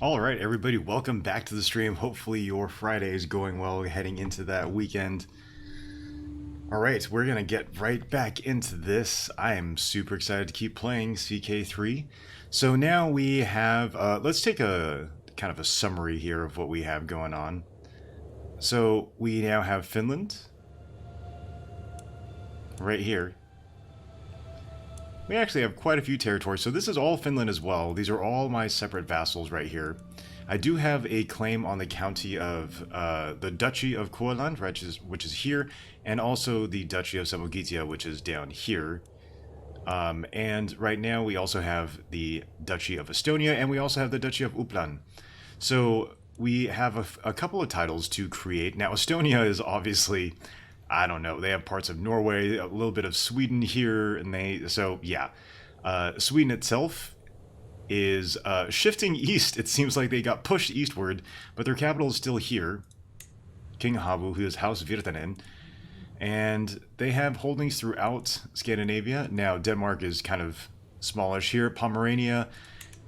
All right, everybody, welcome back to the stream. Hopefully your Friday is going well heading into that weekend. All right, we're going to get right back into this. I am super excited to keep playing CK3. So now we have, let's take a kind of a summary here of what we have going on. So we now have Finland right here. We actually have quite a few territories, so this is all Finland as well. These are all my separate vassals right here. I do have a claim on the county of the Duchy of Courland, which is here, and also the Duchy of Samogitia, which is down here. And right now we also have the Duchy of Estonia, and we also have the Duchy of Uppland. So we have a couple of titles to create. Now Estonia is obviously, I don't know, they have parts of Norway, a little bit of Sweden here, and Sweden itself is shifting east. It seems like they got pushed eastward, but their capital is still here, King Havu, who is House Virtanen, and they have holdings throughout Scandinavia. Now Denmark is kind of smallish here. Pomerania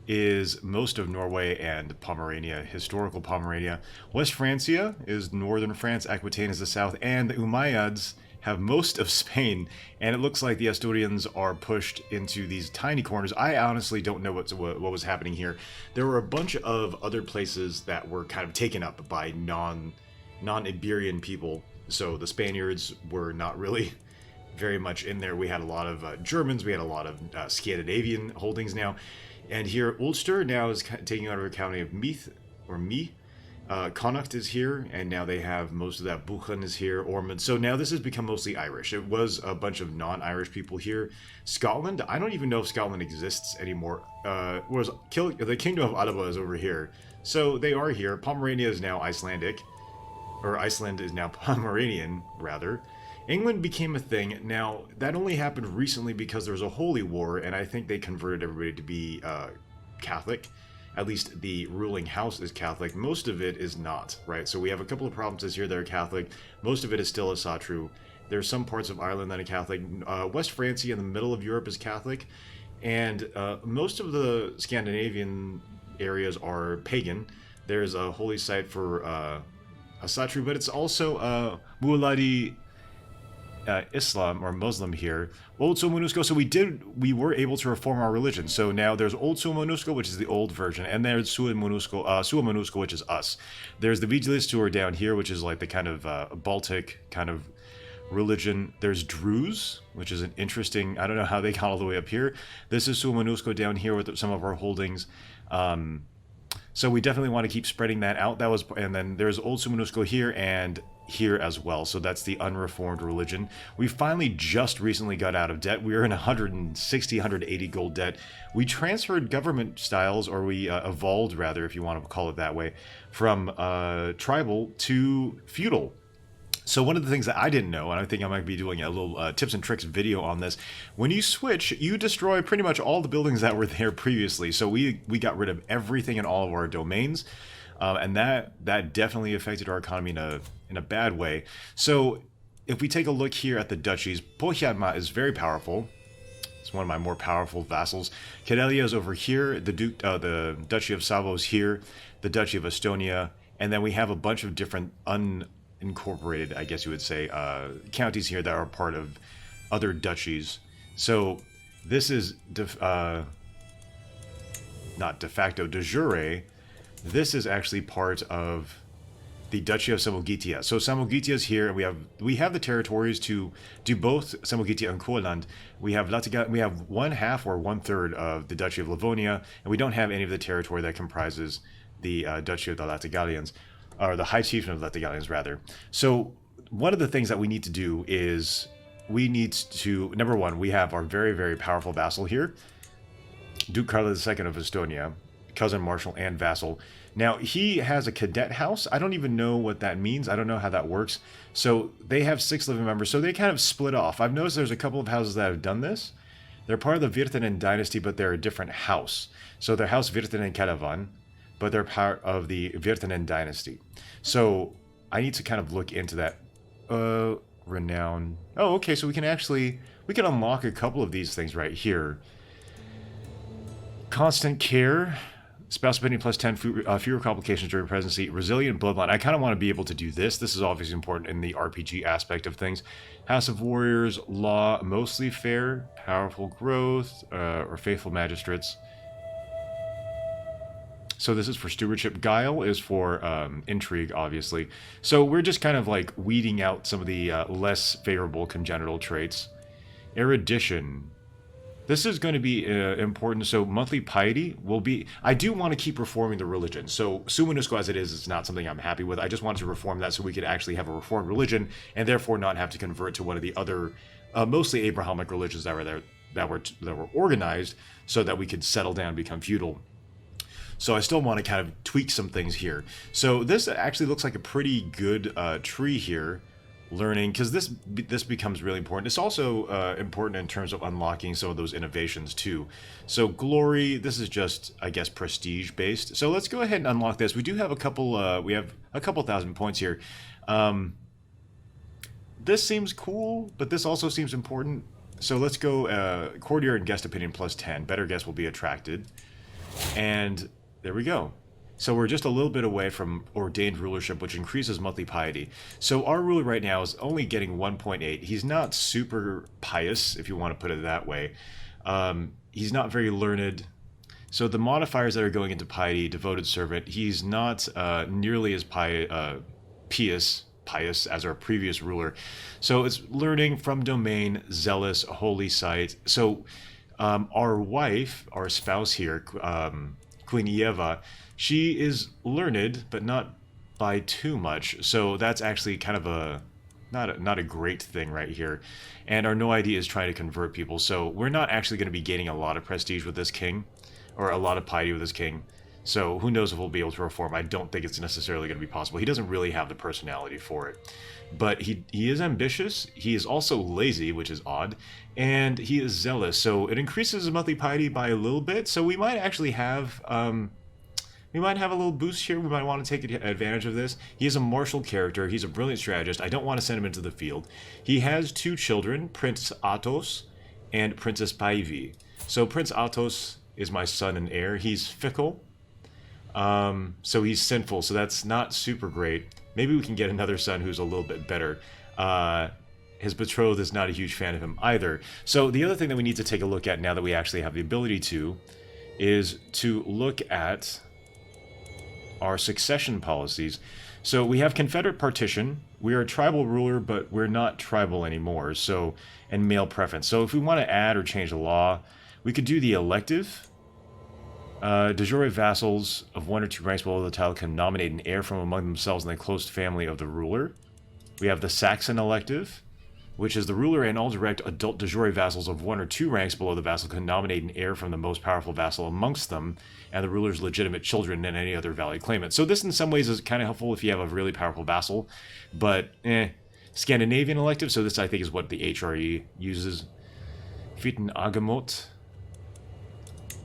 is most of Norway and Pomerania, historical Pomerania. West Francia is northern France, Aquitaine is the south, and the Umayyads have most of Spain, and it looks like the Asturians are pushed into these tiny corners. I honestly don't know what was happening here. There were a bunch of other places that were kind of taken up by non-Iberian people, so the Spaniards were not really very much in there. We had a lot of Germans, we had a lot of Scandinavian holdings now. And here, Ulster now is taking over the county of Meath, or Me. Connacht is here, and now they have most of that. Buchan is here, Ormond. So now this has become mostly Irish. It was a bunch of non-Irish people here. Scotland, I don't even know if Scotland exists anymore. The Kingdom of Alba is over here. So they are here. Pomerania is now Icelandic, or Iceland is now Pomeranian, rather. England became a thing. Now, that only happened recently because there was a holy war, and I think they converted everybody to be Catholic. At least the ruling house is Catholic. Most of it is not, right? So we have a couple of provinces here that are Catholic. Most of it is still Asatru. There's some parts of Ireland that are Catholic. West Francia in the middle of Europe is Catholic. And most of the Scandinavian areas are pagan. There's a holy site for Asatru, but it's also Muwalladi Islam or Muslim here. Old Somanusko, so we were able to reform our religion. So now there's Old Somanusko, which is the old version, and there's Suamanusko, which is us. There's the Vigilists who are down here, which is like the kind of Baltic kind of religion. There's Druze, which is an interesting, I don't know how they got all the way up here. This is Suamanusko down here with some of our holdings. So we definitely want to keep spreading that out. And then there's Old Sumanusko here and here as well. So that's the unreformed religion. We finally just recently got out of debt. We were in 160, 180 gold debt. We transferred government styles, or we evolved rather, if you want to call it that way, from tribal to feudal. So one of the things that I didn't know, and I think I might be doing a little tips and tricks video on this, when you switch, you destroy pretty much all the buildings that were there previously. So we got rid of everything in all of our domains, and that definitely affected our economy in a bad way. So if we take a look here at the duchies, Pohjanmaa is very powerful. It's one of my more powerful vassals. Karelia is over here. The Duchy of Savo is here. The Duchy of Estonia, and then we have a bunch of different unincorporated, I guess you would say, counties here that are part of other duchies. So this is not de facto, de jure. This is actually part of the Duchy of Samogitia. So Samogitia is here, and we have the territories to do both Samogitia and Courland. We have one half or 1/3 of the Duchy of Livonia, and we don't have any of the territory that comprises the Duchy of the Latgalians, or the High Chieftain of Latgalians, rather. So one of the things that we need to do is we need to, number one, we have our very, very powerful vassal here, Duke Carlo II of Estonia, cousin, marshal, and vassal. Now, he has a cadet house. I don't even know what that means. I don't know how that works. So they have 6 living members, so they kind of split off. I've noticed there's a couple of houses that have done this. They're part of the Virtanen dynasty, but they're a different house. So they're House Virtanen Kalevan, but they're part of the Virtanen dynasty. So I need to kind of look into that. Renown. Oh, okay, so we can unlock a couple of these things right here. Constant care. Spouse opinion plus 10, fewer complications during pregnancy, resilient bloodline. I kind of want to be able to do this. This is obviously important in the RPG aspect of things. House of Warriors, law, mostly fair, powerful growth, or faithful magistrates. So this is for stewardship. Guile is for intrigue, obviously. So we're just kind of like weeding out some of the less favorable congenital traits. Erudition. This is going to be important. So monthly piety will be... I do want to keep reforming the religion. So Suminusco as it is, it's not something I'm happy with. I just wanted to reform that so we could actually have a reformed religion and therefore not have to convert to one of the other, mostly Abrahamic religions that were there, that were organized so that we could settle down and become feudal. So I still want to kind of tweak some things here. So this actually looks like a pretty good tree here. Learning, because this becomes really important. It's also important in terms of unlocking some of those innovations too. So glory, this is just, I guess, prestige based. So let's go ahead and unlock this. We do have a couple. We have a couple thousand points here. This seems cool, but this also seems important. So let's go courtier and guest opinion plus 10. Better guests will be attracted, and there we go. So we're just a little bit away from ordained rulership, which increases monthly piety. So our ruler right now is only getting 1.8. He's not super pious, if you want to put it that way. He's not very learned. So the modifiers that are going into piety, devoted servant, he's not nearly as pious as our previous ruler. So it's learning, from domain, zealous, holy sight. So our wife, our spouse here, Queen Eva, she is learned, but not by too much. So that's actually kind of a not a great thing right here. And our no ID is trying to convert people. So we're not actually going to be gaining a lot of prestige with this king, or a lot of piety with this king. So who knows if we'll be able to reform. I don't think it's necessarily going to be possible. He doesn't really have the personality for it. But he is ambitious. He is also lazy, which is odd. And he is zealous. So it increases his monthly piety by a little bit. So we might actually have... we might have a little boost here. We might want to take advantage of this. He is a martial character. He's a brilliant strategist. I don't want to send him into the field. He has 2 children, Prince Athos and Princess Paivi. So Prince Athos is my son and heir. He's fickle. So he's sinful. So that's not super great. Maybe we can get another son who's a little bit better. His betrothed is not a huge fan of him either. So the other thing that we need to take a look at now that we actually have the ability to is to look at our succession policies. So we have Confederate partition. We are a tribal ruler, but we're not tribal anymore. So, and male preference. So if we want to add or change the law, we could do the elective. De jure vassals of 1 or 2 ranks below the title can nominate an heir from among themselves in the close family of the ruler. We have the Saxon elective, which is the ruler and all direct adult de jure vassals of 1 or 2 ranks below the vassal can nominate an heir from the most powerful vassal amongst them, and the ruler's legitimate children and any other valid claimant. So this in some ways is kind of helpful if you have a really powerful vassal, but Scandinavian elective, so this I think is what the HRE uses. Fiten Agamot.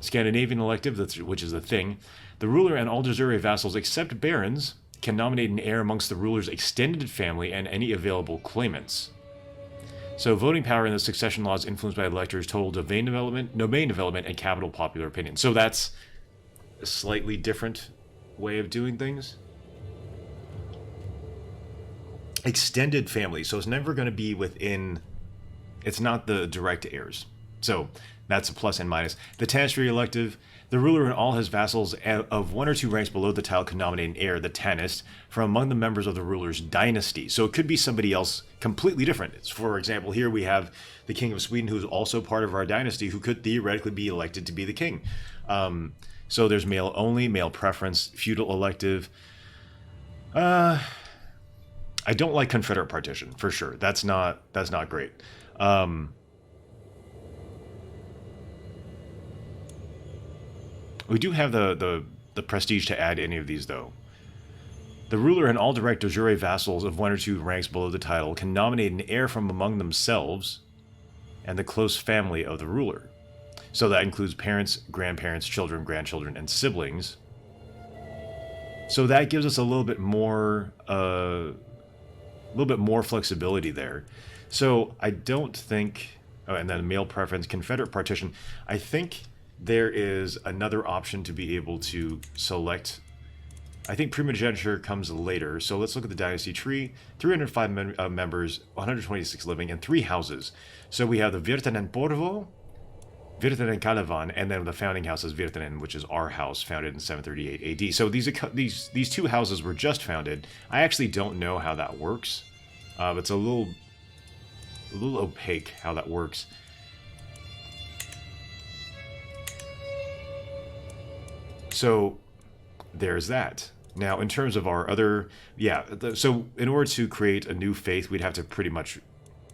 Scandinavian elective, which is the thing. The ruler and all de jure vassals except barons can nominate an heir amongst the ruler's extended family and any available claimants. So voting power in the succession law is influenced by electors' total domain development, and capital popular opinion. So that's a slightly different way of doing things. Extended family. So it's never going to be within... It's not the direct heirs. So that's a plus and minus. The Tanistry elective. The ruler and all his vassals of 1 or 2 ranks below the title can nominate an heir, the Tanist, from among the members of the ruler's dynasty. So it could be somebody else completely different. For example, here we have the King of Sweden, who's also part of our dynasty, who could theoretically be elected to be the king. So there's male only, male preference, feudal elective. I don't like Confederate partition, for sure. That's not great. We do have the prestige to add any of these, though. The ruler and all direct de jure vassals of 1 or 2 ranks below the title can nominate an heir from among themselves and the close family of the ruler. So that includes parents, grandparents, children, grandchildren, and siblings. So that gives us a little bit more flexibility there. So I don't think... Oh, and then male preference, Confederate partition. I think there is another option to be able to select. I think primogeniture comes later, so let's look at the dynasty tree. 305 members, 126 living, and 3 houses. So we have the Virtanen Porvo, Virtanen Kalevan, and then the founding house is Virtanen, which is our house, founded in 738 AD. So these 2 houses were just founded. I actually don't know how that works. It's a little opaque how that works. So there's that. Now, in terms of our other, so in order to create a new faith, we'd have to pretty much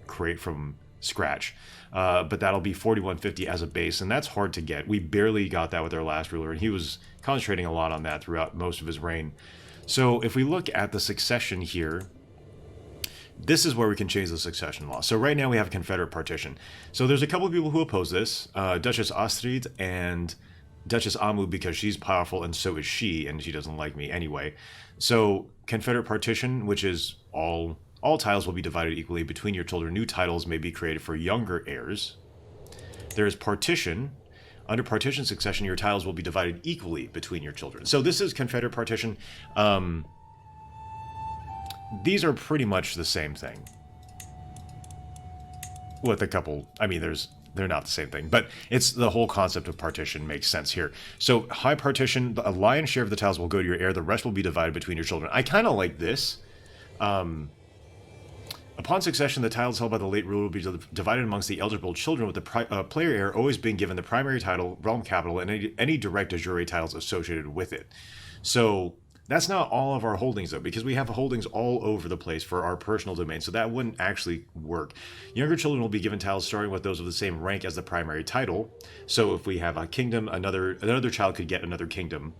create from scratch. But that'll be 4150 as a base, and that's hard to get. We barely got that with our last ruler, and he was concentrating a lot on that throughout most of his reign. So if we look at the succession here, this is where we can change the succession law. So right now we have a Confederate partition. So there's a couple of people who oppose this, Duchess Astrid and Duchess Amu, because she's powerful and so is she, and she doesn't like me anyway. So Confederate partition, which is all titles will be divided equally between your children. New titles may be created for younger heirs. There is partition. Under partition succession, your titles will be divided equally between your children. So this is Confederate partition. These are pretty much the same thing. With a couple, I mean, they're not the same thing, but it's the whole concept of partition makes sense here. So high partition, a lion's share of the titles will go to your heir. The rest will be divided between your children. I kind of like this. Upon succession, the titles held by the late ruler will be divided amongst the eligible children, with the player heir always being given the primary title, realm capital, and any direct de jure titles associated with it. So that's not all of our holdings, though, because we have holdings all over the place for our personal domain, so that wouldn't actually work. Younger children will be given titles starting with those of the same rank as the primary title. So if we have a kingdom, another child could get another kingdom,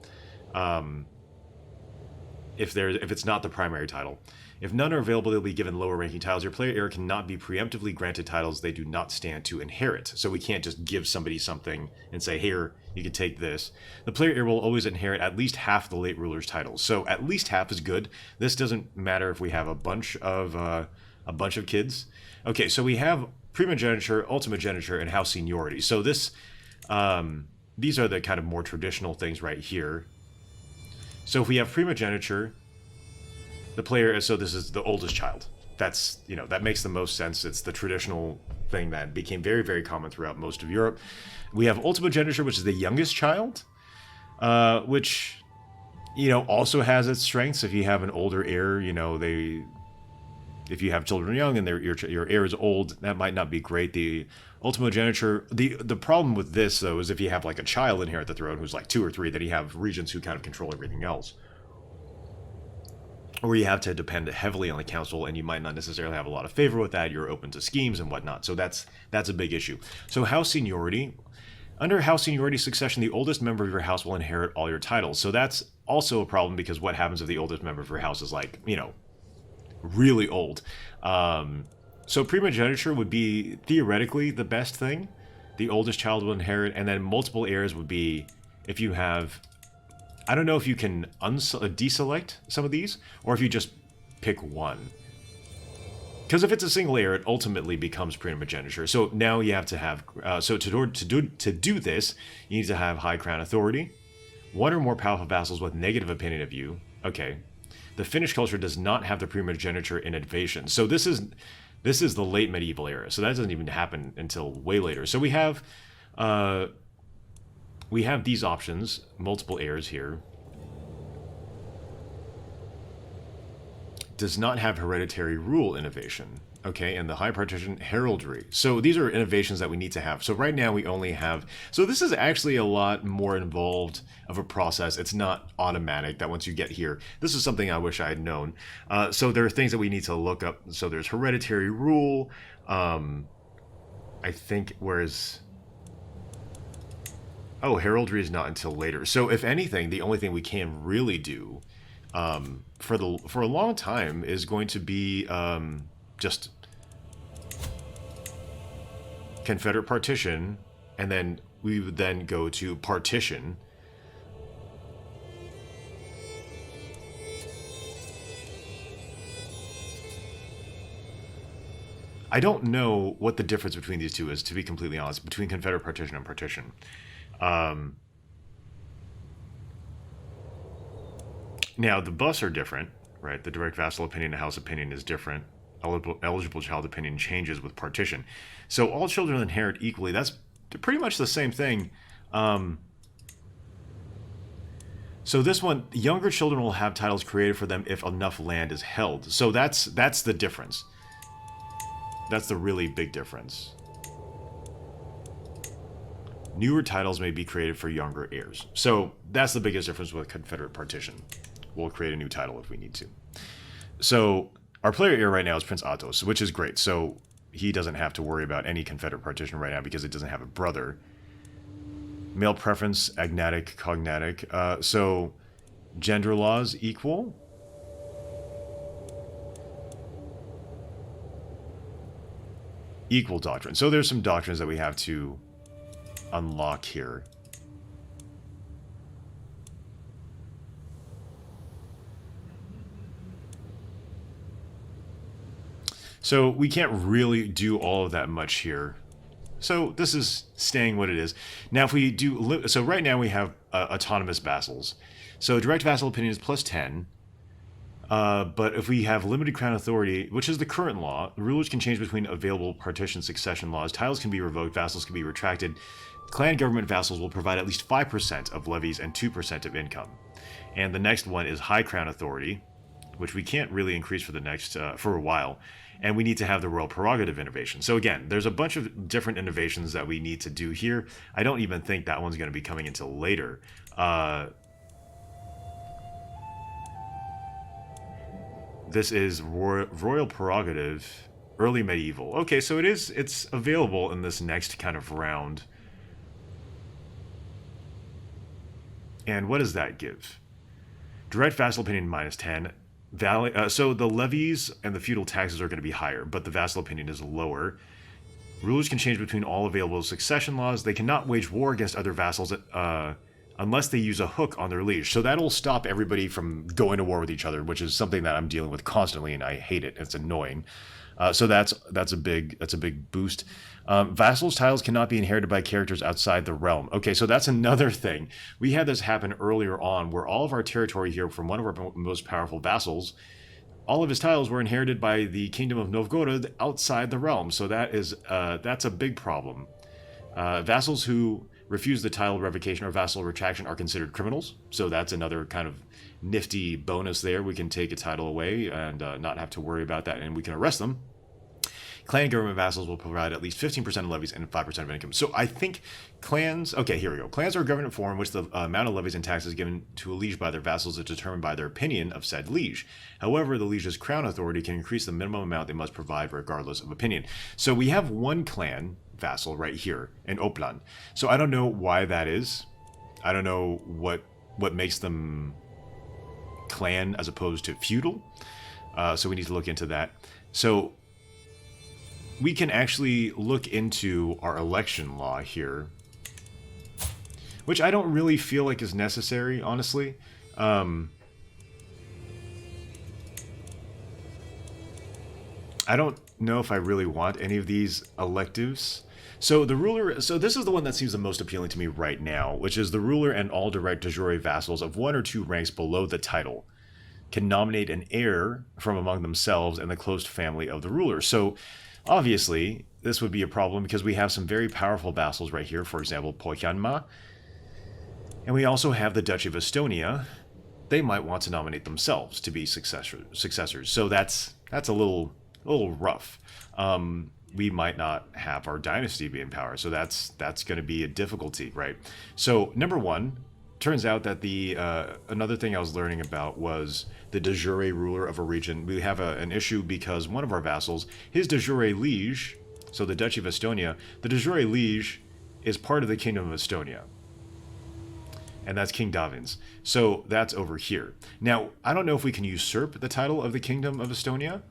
if it's not the primary title. If none are available, they'll be given lower ranking titles. Your player heir cannot be preemptively granted titles they do not stand to inherit. So we can't just give somebody something and say, here, you can take this. The player heir will always inherit at least half the late ruler's titles. So at least half is good. This doesn't matter if we have a bunch of kids. Okay, so we have primogeniture, ultimogeniture, and house seniority. So this, these are the kind of more traditional things right here. So if we have primogeniture, the player, so this is the oldest child. That's, that makes the most sense. It's the traditional thing that became very, very common throughout most of Europe. We have ultimogeniture, which is the youngest child, which, also has its strengths. If you have an older heir, if you have children young and your heir is old, that might not be great. The ultimogeniture, the problem with this, though, is if you have like a child inherit the throne who's like 2 or 3, then you have regents who kind of control everything else. Or you have to depend heavily on the council, and you might not necessarily have a lot of favor with that. You're open to schemes and whatnot. So that's a big issue. So house seniority. Under house seniority succession, the oldest member of your house will inherit all your titles. So that's also a problem, because what happens if the oldest member of your house is like, really old? So primogeniture would be theoretically the best thing. The oldest child will inherit, and then multiple heirs would be if you have... I don't know if you can deselect some of these, or if you just pick one. Because if it's a single heir, it ultimately becomes primogeniture. So now you have to have... so to do this, you need to have high crown authority, 1 or more powerful vassals with negative opinion of you. Okay. The Finnish culture does not have the primogeniture in invasion. So this is the late medieval era. So that doesn't even happen until way later. So we have these options, multiple heirs here. Does not have hereditary rule innovation. Okay, and the high partition heraldry. So these are innovations that we need to have. So right now we only have... So this is actually a lot more involved of a process. It's not automatic that once you get here. This is something I wish I had known. So there are things that we need to look up. So there's hereditary rule. I think, whereas... Oh, heraldry is not until later. So if anything, the only thing we can really do for a long time is going to be just Confederate partition, and then we would then go to partition. I don't know what the difference between these two is, to be completely honest, between Confederate partition and partition. Now, the buffs are different, right? The direct vassal opinion and house opinion is different. Eligible child opinion changes with partition. So all children inherit equally. That's pretty much the same thing. So this one, younger children will have titles created for them if enough land is held. So that's the difference. That's the really big difference. Newer titles may be created for younger heirs. So that's the biggest difference with Confederate partition. We'll create a new title if we need to. So our player heir right now is Prince Athos, which is great. So he doesn't have to worry about any Confederate partition right now because it doesn't have a brother. Male preference, agnatic, cognatic. So gender laws equal. Equal doctrine. So there's some doctrines that we have to unlock here. So we can't really do all of that much here. So this is staying what it is. Now if we do, so right now we have autonomous vassals. So direct vassal opinion is plus 10. But if we have limited crown authority, which is the current law, rulers can change between available partition succession laws. Titles can be revoked, vassals can be retracted. Clan government vassals will provide at least 5% of levies and 2% of income. And the next one is high crown authority, which we can't really increase for the next, for a while. And we need to have the royal prerogative innovation. So again, there's a bunch of different innovations that we need to do here. I don't even think that one's going to be coming until later. This is royal prerogative, early medieval. Okay, so it's available in this next kind of round. And what does that give? Direct vassal opinion minus 10. So the levies and the feudal taxes are going to be higher, but the vassal opinion is lower. Rulers can change between all available succession laws. They cannot wage war against other vassals unless they use a hook on their liege. So that'll stop everybody from going to war with each other, which is something that I'm dealing with constantly, and I hate it. It's annoying. So that's a big boost. Vassals' titles cannot be inherited by characters outside the realm. Okay, so that's another thing. We had this happen earlier on, where all of our territory here from one of our most powerful vassals, all of his titles were inherited by the Kingdom of Novgorod outside the realm. So that's a big problem. Vassals who refuse the title revocation or vassal retraction are considered criminals. So that's another kind of nifty bonus there. We can take a title away and not have to worry about that, and we can arrest them. Clan government vassals will provide at least 15% of levies and 5% of income. So I think clans... Okay, here we go. Clans are a government form in which the amount of levies and taxes given to a liege by their vassals is determined by their opinion of said liege. However, the liege's crown authority can increase the minimum amount they must provide regardless of opinion. So we have one clan vassal right here in Uppland. So I don't know why that is. I don't know what makes them clan as opposed to feudal. So we need to look into that. So we can actually look into our election law here, which I don't really feel like is necessary, honestly. I don't know if I really want any of these electives. So the ruler, so this is the one that seems the most appealing to me right now, which is the ruler and all direct de jure vassals of 1 or 2 ranks below the title can nominate an heir from among themselves and the close family of the ruler. So obviously, this would be a problem because we have some very powerful vassals right here, for example, Pohjanmaa. And we also have the Duchy of Estonia. They might want to nominate themselves to be successors. So that's a little rough. We might not have our dynasty be in power, so that's going to be a difficulty, right? So number one, turns out that another thing I was learning about was the de jure ruler of a region. We have an issue because one of our vassals, his de jure liege, so the Duchy of Estonia, the de jure liege is part of the Kingdom of Estonia. And that's King Davin's. So that's over here. Now, I don't know if we can usurp the title of the Kingdom of Estonia.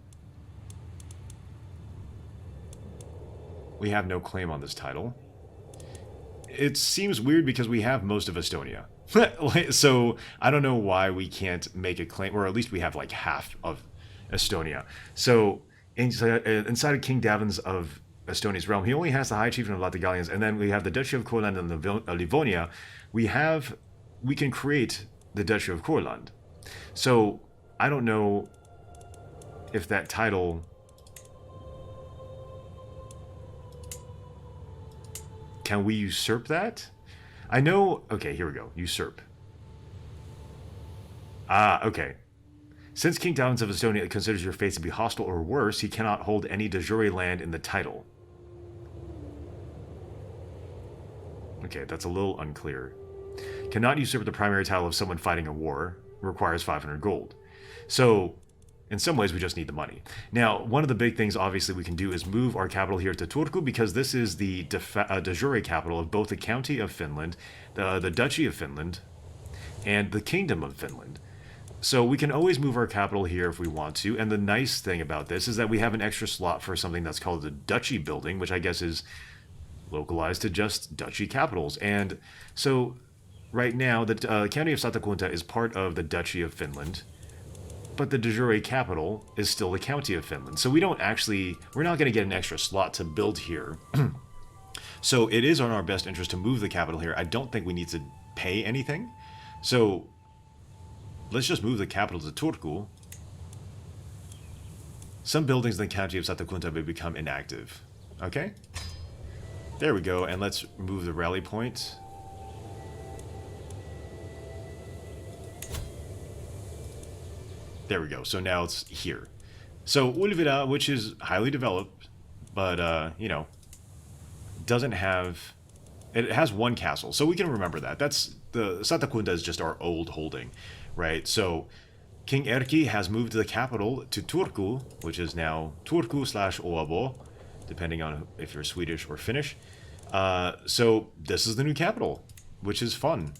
We have no claim on this title. It seems weird because we have most of Estonia. So I don't know why we can't make a claim, or at least we have like half of Estonia. So inside of King Davin's of Estonia's realm. He only has the High Chieftain of Latgalians, and then we have the Duchy of Courland and Livonia. We can create the Duchy of Courland. So I don't know if that title can we usurp that? I know. Okay, here we go. Usurp. Ah, okay. Since King Dalins of Estonia considers your faith to be hostile or worse, he cannot hold any de jure land in the title. Okay, that's a little unclear. Cannot usurp the primary title of someone fighting a war. Requires 500 gold. So, in some ways, we just need the money. Now, one of the big things, obviously, we can do is move our capital here to Turku, because this is the de jure capital of both the County of Finland, the Duchy of Finland, and the Kingdom of Finland. So we can always move our capital here if we want to, and the nice thing about this is that we have an extra slot for something that's called the Duchy Building, which I guess is localized to just Duchy capitals. And so right now, the County of Satakunta is part of the Duchy of Finland, but the de jure capital is still the County of Finland. So we're not going to get an extra slot to build here. So it is in our best interest to move the capital here. I don't think we need to pay anything. So let's just move the capital to Turku. Some buildings in the County of Satakunta may become inactive. Okay? There we go, and let's move the rally point. There we go, so now it's here. So Ulvida, which is highly developed, but, you know, doesn't have... It has one castle, so we can remember that. The Satakunta is just our old holding, right? So King Erki has moved the capital to Turku, which is now Turku/Åbo, depending on if you're Swedish or Finnish. So this is the new capital, which is fun.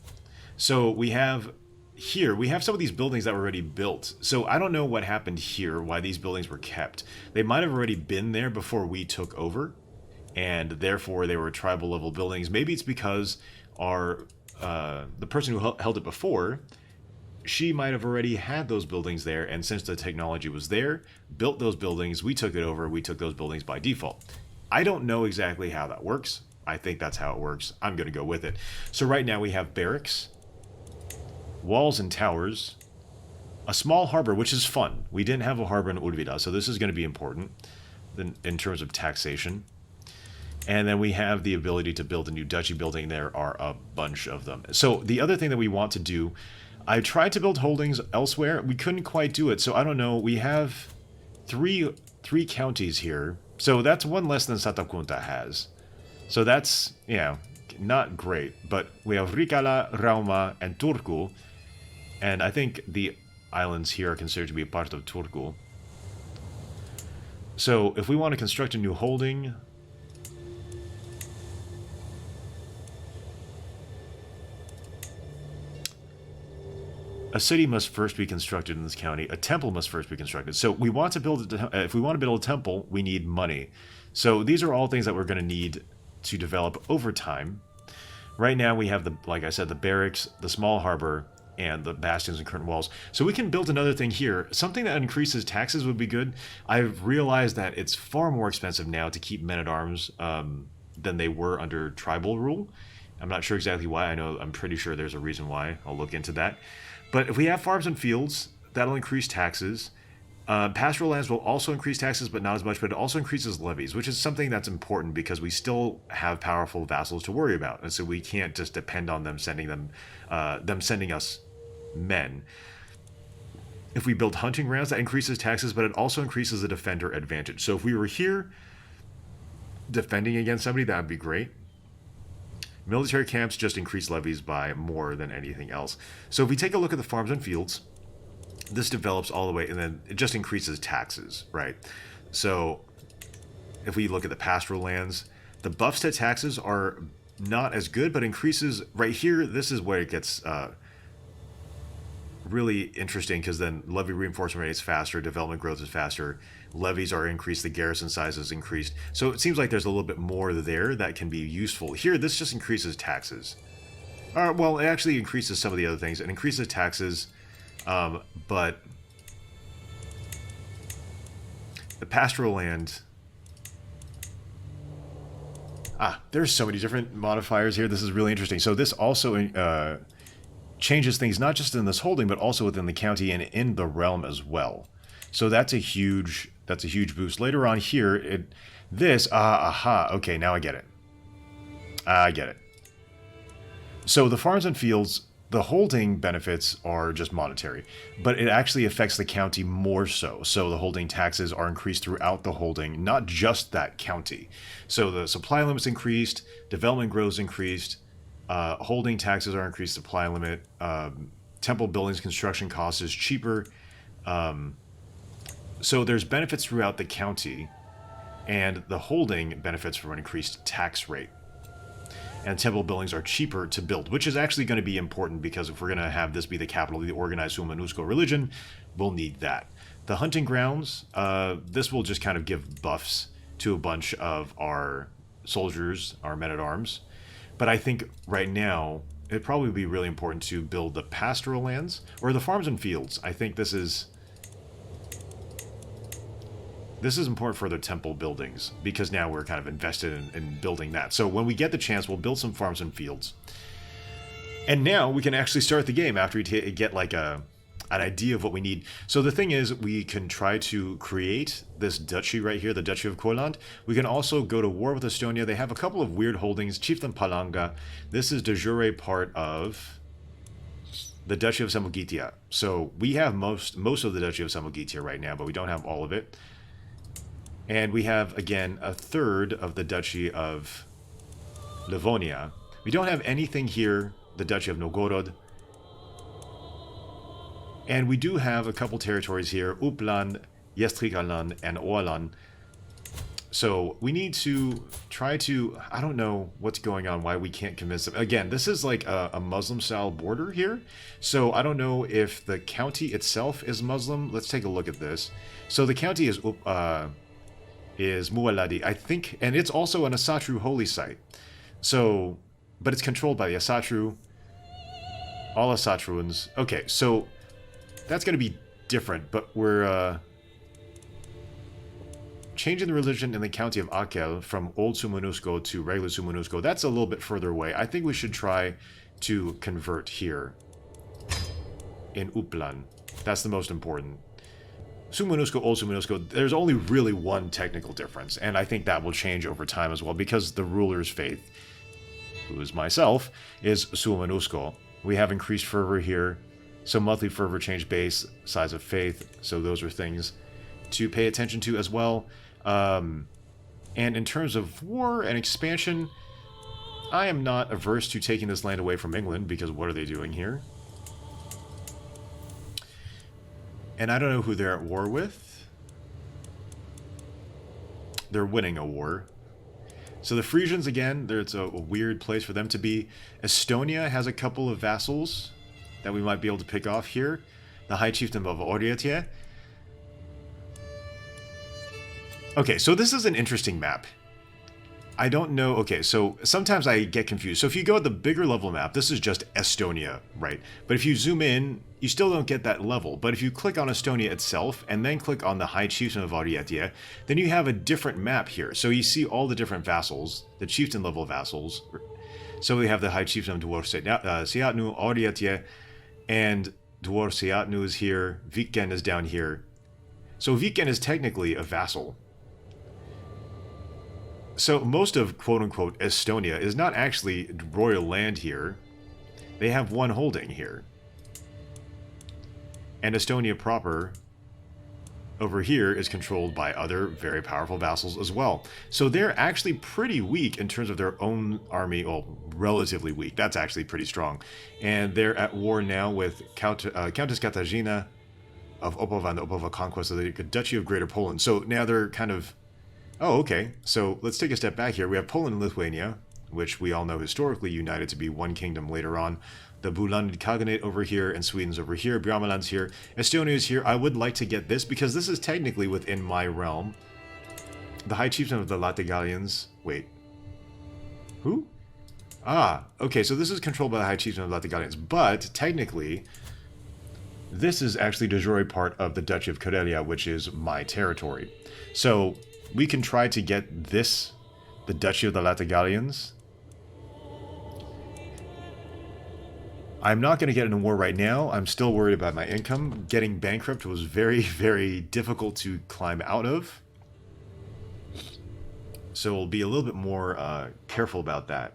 So we have some of these buildings that were already built. So I don't know what happened here, why these buildings were kept. They might have already been there before we took over, and therefore they were tribal level buildings. Maybe it's because the person who held it before, she might have already had those buildings there, and since the technology was there, built those buildings, we took it over, we took those buildings by default. I don't know exactly how that works. I think that's how it works. I'm going to go with it. So right now we have barracks, walls and towers, a small harbor, which is fun. We didn't have a harbor in Ulvida, so this is going to be important in terms of taxation. And then we have the ability to build a new duchy building. There are a bunch of them. So the other thing that we want to do, I tried to build holdings elsewhere. We couldn't quite do it. So I don't know. We have three counties here. So that's one less than Satakunta has. So that's, yeah, not great. But we have Rikala, Rauma, and Turku. And I think the islands here are considered to be a part of Turku. So if we want to construct a new holding... A city must first be constructed in this county. A temple must first be constructed. So we want to build if we want to build a temple, we need money. So these are all things that we're going to need to develop over time. Right now we have like I said, the barracks, the small harbor, and the bastions and curtain walls. So we can build another thing here. Something that increases taxes would be good. I've realized that it's far more expensive now to keep men-at-arms than they were under tribal rule. I'm not sure exactly why. I'm pretty sure there's a reason why. I'll look into that. But if we have farms and fields, that'll increase taxes. Pastoral lands will also increase taxes, but not as much, but it also increases levies, which is something that's important because we still have powerful vassals to worry about. And so we can't just depend on them sending us men. If we build hunting grounds, that increases taxes, but it also increases the defender advantage. So if we were here defending against somebody, that would be great. Military camps just increase levies by more than anything else. So if we take a look at the farms and fields, this develops all the way, and then it just increases taxes, right? So if we look at the pastoral lands, the buffs to taxes are not as good, but increases right here. This is where it gets really interesting, because then levy reinforcement rate is faster, development growth is faster, levies are increased, the garrison size is increased. So it seems like there's a little bit more there that can be useful. Here, this just increases taxes. Well, it actually increases some of the other things. It increases taxes, but the pastoral land There's so many different modifiers here. This is really interesting. So this also changes things not just in this holding, but also within the county and in the realm as well. So that's a huge boost. Later on here, okay, now I get it. I get it. So the farms and fields, the holding benefits are just monetary, but it actually affects the county more so. So the holding taxes are increased throughout the holding, not just that county. So the supply limit's increased, development growth increased, holding taxes are increased, supply limit, temple buildings construction cost is cheaper. So there's benefits throughout the county, and the holding benefits from an increased tax rate. And temple buildings are cheaper to build, which is actually going to be important because if we're going to have this be the capital of the organized Humanusko religion, we'll need that. The hunting grounds, this will just kind of give buffs to a bunch of our soldiers, our men-at-arms. But I think right now, it'd probably be really important to build the pastoral lands, or the farms and fields. I think this is important for the temple buildings, because now we're kind of invested in building that. So when we get the chance, we'll build some farms and fields. And now we can actually start the game after we get like an idea of what we need. So the thing is, we can try to create this duchy right here, the Duchy of Courland. We can also go to war with Estonia. They have a couple of weird holdings. Chieftain Palanga. This is de jure part of the Duchy of Samogitia. So we have most of the Duchy of Samogitia right now, but we don't have all of it. And we have, again, a third of the Duchy of Livonia. We don't have anything here, the Duchy of Novgorod. And we do have a couple territories here, Uppland, Gästrikland, and Åland. So we need to try to, I don't know what's going on, why we can't convince them. Again, this is like a Muslim-style border here. So I don't know if the county itself is Muslim. Let's take a look at this. So the county is Mualadi, I think, and it's also an Asatru holy site. So, but it's controlled by the Asatru, all Asatruans. Okay, so that's going to be different, but we're changing the religion in the county of Akel from Old Sumunusco to regular Sumunusco. That's a little bit further away. I think we should try to convert here in Uppland. That's the most important. Sumunusco, Old Sumunusco, there's only really one technical difference, and I think that will change over time as well, because the ruler's faith, who is myself, is Sumunusco. We have increased fervor here, so monthly fervor change base, size of faith, so those are things to pay attention to as well. And in terms of war and expansion, I am not averse to taking this land away from England, because what are they doing here? And I don't know who they're at war with. They're winning a war. So the Frisians, again, it's a weird place for them to be. Estonia has a couple of vassals that we might be able to pick off here. The High Chieftain of Orietie. Okay, so this is an interesting map. I don't know. Okay, so sometimes I get confused. So if you go at the bigger level map, this is just Estonia, right? But if you zoom in, you still don't get that level. But if you click on Estonia itself and then click on the High Chieftain of Orietie, then you have a different map here. So you see all the different vassals, the chieftain level vassals. So we have the High Chieftain of Siatnu, Orietie, and Dwar Siatnu is here. Viken is down here. So Viken is technically a vassal. So most of quote-unquote Estonia is not actually royal land here. They have one holding here. And Estonia proper over here is controlled by other very powerful vassals as well. So they're actually pretty weak in terms of their own army. Well, relatively weak. That's actually pretty strong. And they're at war now with Countess Katarzyna of Opowa and the Opowa conquest of the Duchy of Greater Poland. So now they're kind of... Oh, okay. So let's take a step back here. We have Poland and Lithuania, which we all know historically united to be one kingdom later on. The Bulandid Khaganate over here, and Sweden's over here. Bjarmaland's here. Estonia is here. I would like to get this, because this is technically within my realm. The High Chieftain of the Latgalians. Wait. Who? Ah, okay, so this is controlled by the High Chieftain of the Latgalians, but technically, this is actually de jure part of the Duchy of Karelia, which is my territory. So we can try to get this the Duchy of the Latgalians. I'm not going to get in a war right now. I'm still worried about my income. Getting bankrupt was very, very difficult to climb out of. So we'll be a little bit more careful about that.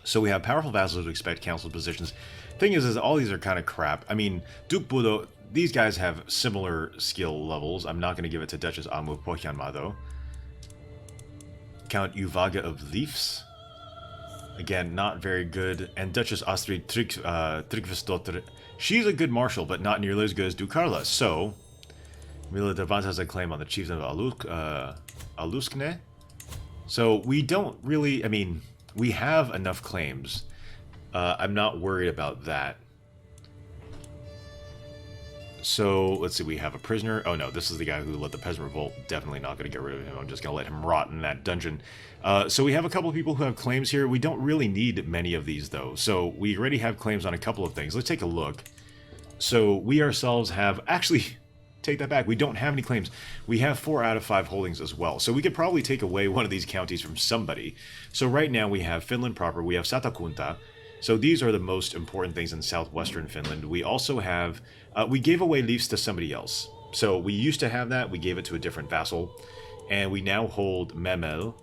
So we have powerful vassals who expect council positions. Thing is all these are kind of crap. I mean, Duke Budo, these guys have similar skill levels. I'm not going to give it to Duchess Amu Pohjanma, though. Count Uvaga of Leafs. Again, not very good. And Duchess Astrid Tryggvesdotter. She's a good marshal, but not nearly as good as Duke Carla. So, Mila Devant has a claim on the Chieftain of Aluskne. So, we don't really... I mean, we have enough claims. I'm not worried about that. So, let's see, we have a prisoner. Oh no, this is the guy who led the peasant revolt. Definitely not going to get rid of him. I'm just going to let him rot in that dungeon. So we have a couple of people who have claims here. We don't really need many of these, though. So we already have claims on a couple of things. Let's take a look. So we ourselves have... Actually, take that back. We don't have any claims. We have 4 out of 5 holdings as well. So we could probably take away one of these counties from somebody. So right now we have Finland proper. We have Satakunta. So these are the most important things in southwestern Finland. We also have... we gave away Leafs to somebody else. So we used to have that. We gave it to a different vassal. And we now hold Memel,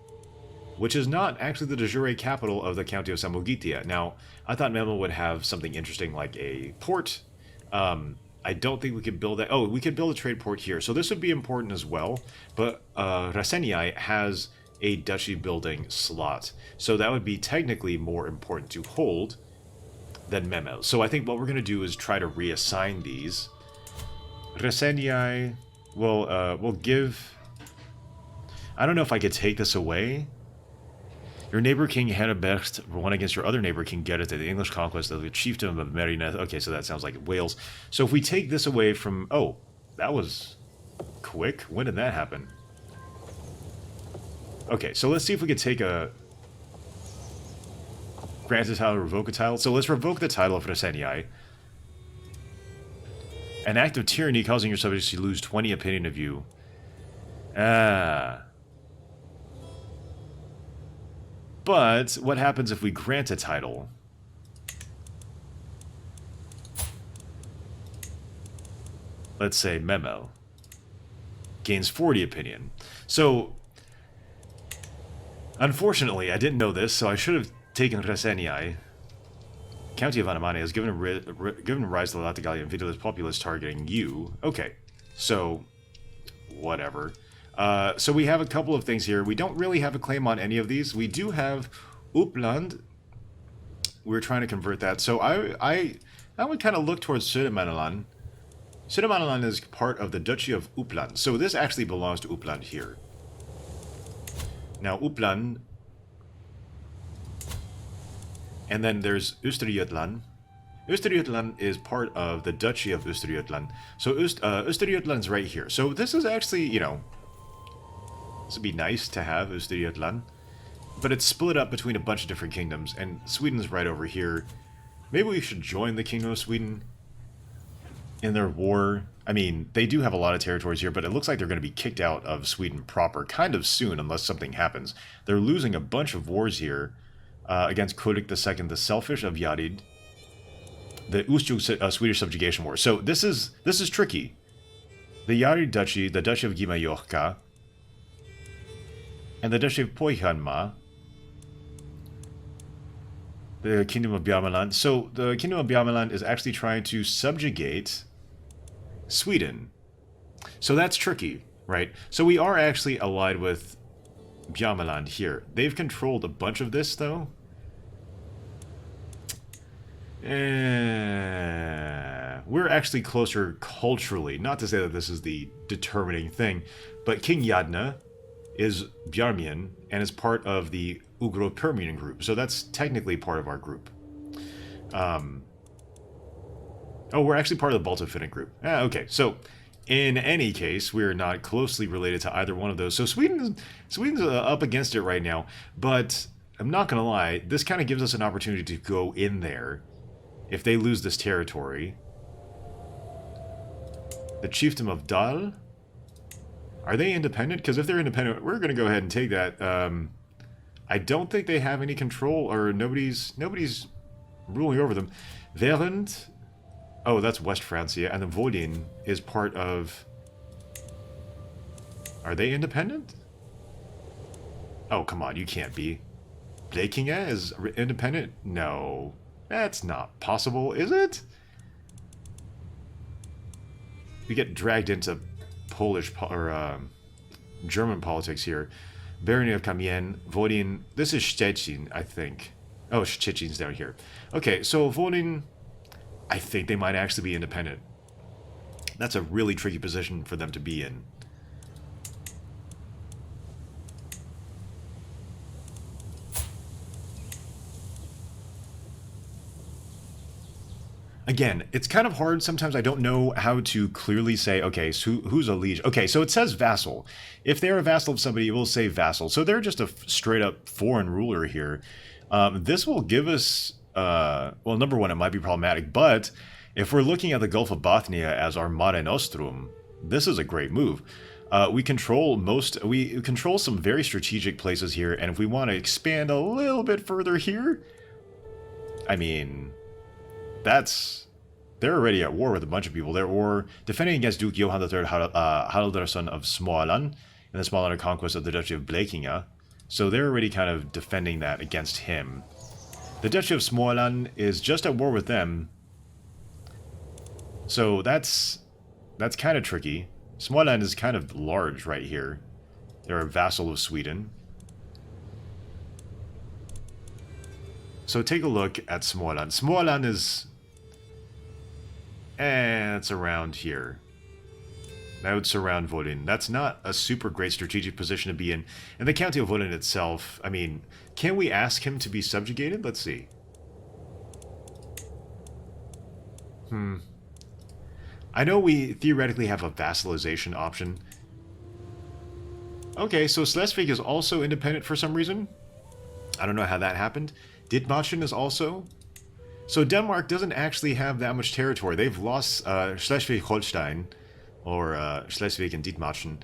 which is not actually the de jure capital of the county of Samogitia. Now, I thought Memel would have something interesting like a port. I don't think we could build that. Oh, we could build a trade port here. So this would be important as well. But Raseniai has a duchy building slot. So that would be technically more important to hold than Memel. So I think what we're going to do is try to reassign these. Reseniai will give... I don't know if I could take this away. Your neighbor king Henneberst won against your other neighbor king Gerrit at the English conquest of the Chiefdom of Merineth. Okay, so that sounds like Wales. So if we take this away from... Oh, that was quick. When did that happen? Okay, so let's see if we could take a... Grant a title, revoke a title. So let's revoke the title of Reseniai. An act of tyranny causing your subjects to lose 20 opinion of you. But what happens if we grant a title? Let's say Memo. Gains 40 opinion. So, unfortunately, I didn't know this, so I should have taken Reseniai. County of Anamane has given rise to the Latgalian Vidalist populace targeting you. Okay, so whatever. So we have a couple of things here. We don't really have a claim on any of these. We do have Uppland. We're trying to convert that. So I would kind of look towards Södermanland. Södermanland is part of the Duchy of Uppland. So this actually belongs to Uppland here. Now Uppland... And then there's Östergötland. Östergötland is part of the Duchy of Östergötland. So Östergötland's right here. So this is actually, you know, this would be nice to have Östergötland. But it's split up between a bunch of different kingdoms, and Sweden's right over here. Maybe we should join the Kingdom of Sweden in their war. I mean, they do have a lot of territories here, but it looks like they're going to be kicked out of Sweden proper kind of soon unless something happens. They're losing a bunch of wars here. Against Kurik II the Selfish of Yarid, the Ustjug Swedish subjugation war. So this is tricky. The Yarid Duchy, the Duchy of Gimayorka, and the Duchy of Pohjanmaa, the Kingdom of Bjarmeland. So the Kingdom of Bjarmeland is actually trying to subjugate Sweden. So that's tricky, right? So we are actually allied with Bjarmeland here. They've controlled a bunch of this, though. We're actually closer culturally. Not to say that this is the determining thing, but King Yadna is Bjarmian and is part of the Ugro-Permian group. So that's technically part of our group. Oh, we're actually part of the Balto-Finnic group. Okay, so... In any case, we're not closely related to either one of those. So Sweden's up against it right now. But I'm not going to lie, this kind of gives us an opportunity to go in there if they lose this territory. The Chiefdom of Dal. Are they independent? Because if they're independent, we're going to go ahead and take that. I don't think they have any control, or nobody's ruling over them. Verland, oh, that's West Francia, and then Vodin is part of... Are they independent? Oh, come on, you can't be. Blekinge is independent? No, that's not possible, is it? We get dragged into Polish or German politics here. Barony of Kamień, Vodin. This is Szczecin, I think. Oh, Szczecin's down here. Okay, so Vodin, I think they might actually be independent. That's a really tricky position for them to be in. Again, it's kind of hard. Sometimes I don't know how to clearly say, okay, so who's a liege? Okay, so it says vassal. If they're a vassal of somebody, it will say vassal. So they're just a straight up foreign ruler here. This will give us, well, number one, it might be problematic, but if we're looking at the Gulf of Bothnia as our Mare Nostrum, this is a great move. We control some very strategic places here, and if we want to expand a little bit further here, I mean... They're already at war with a bunch of people. They're defending against Duke Johann III Haraldarsson of Småland in the Småland conquest of the Duchy of Blekinge. So they're already kind of defending that against him. The Duchy of Småland is just at war with them. So that's kind of tricky. Småland is kind of large right here. They're a vassal of Sweden. So take a look at Småland. Småland is... it's around here. That would surround Vodin. That's not a super great strategic position to be in. And the county of Vodin itself, I mean, can we ask him to be subjugated? Let's see. I know we theoretically have a vassalization option. Okay, so Schleswig is also independent for some reason. I don't know how that happened. Dithmarschen is also... So Denmark doesn't actually have that much territory. They've lost Schleswig-Holstein, or Schleswig and Dithmarschen.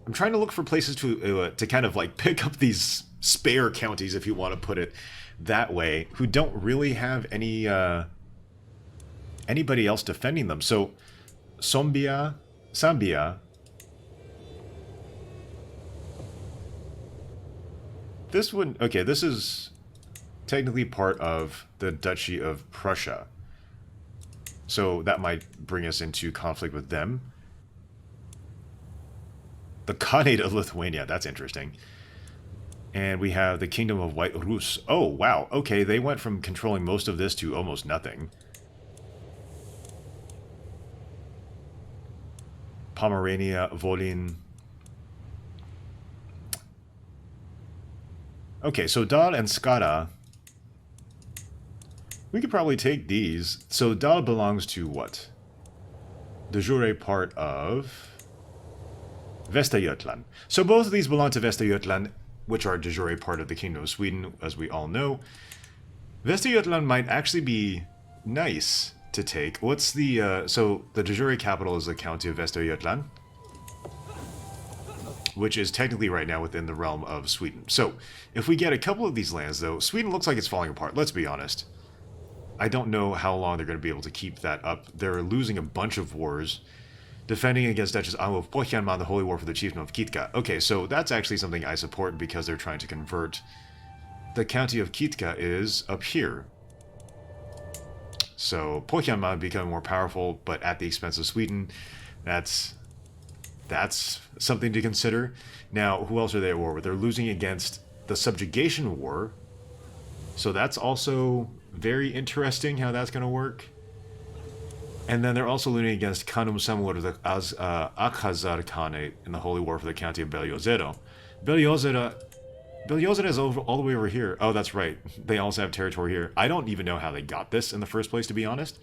I'm trying to look for places to kind of like pick up these spare counties, if you want to put it that way, who don't really have any anybody else defending them. So Sambia. This would... Okay, this is technically part of the Duchy of Prussia. So that might bring us into conflict with them. The Khanate of Lithuania, that's interesting. And we have the Kingdom of White Rus. Oh, wow. Okay, they went from controlling most of this to almost nothing. Pomerania, Volin. Okay, so Dal and Skara... We could probably take these. So Dal belongs to what? De jure part of Västergötland. So both of these belong to Västergötland, which are de jure part of the Kingdom of Sweden, as we all know. Västergötland might actually be nice to take. What's the... so the de jure capital is the County of Västergötland, which is technically right now within the realm of Sweden. So if we get a couple of these lands, though, Sweden looks like it's falling apart. Let's be honest. I don't know how long they're going to be able to keep that up. They're losing a bunch of wars. Defending against Duchess Anno of Pohjanmaan, the Holy War for the Chieftain of Kitka. Okay, so that's actually something I support because they're trying to convert. The county of Kitka is up here. So Pohjanmaan becoming more powerful, but at the expense of Sweden. That's something to consider. Now, who else are they at war with? They're losing against the Subjugation War. So that's also... very interesting how that's going to work. And then they're also looting against Kanum Samur, the Akhazar Khanate in the Holy War for the county of Belyozero. Belyozero is all the way over here. Oh, that's right. They also have territory here. I don't even know how they got this in the first place, to be honest.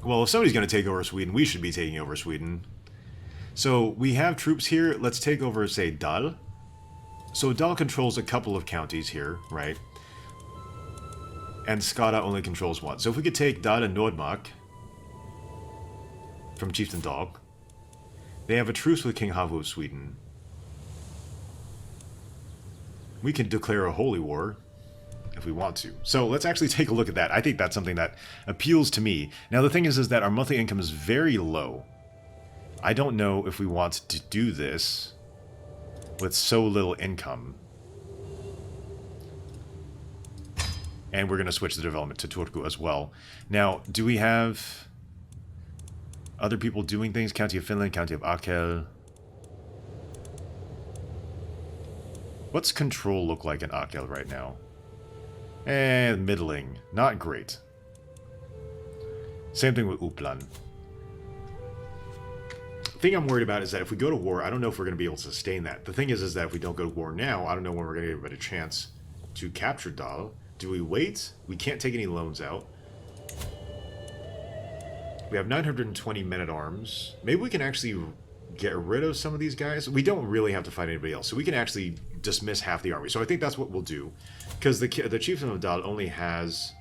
Well, if somebody's going to take over Sweden, we should be taking over Sweden. So we have troops here. Let's take over, say, Dal. So Dal controls a couple of counties here, right? And Skara only controls one. So if we could take Dal and Nordmark, from Chieftain Dog. They have a truce with King Havu of Sweden. We can declare a holy war if we want to. So let's actually take a look at that. I think that's something that appeals to me. Now the thing is that our monthly income is very low. I don't know if we want to do this with so little income. And we're going to switch the development to Turku as well. Now, do we have other people doing things? County of Finland, County of Akel. What's control look like in Akel right now? Middling. Not great. Same thing with Upland. The thing I'm worried about is that if we go to war, I don't know if we're going to be able to sustain that. The thing is that if we don't go to war now, I don't know when we're going to get a chance to capture Dal. Do we wait? We can't take any loans out. We have 920 men-at-arms. Maybe we can actually get rid of some of these guys. We don't really have to fight anybody else, so we can actually dismiss half the army. So I think that's what we'll do, because the Chieftain of Dal only has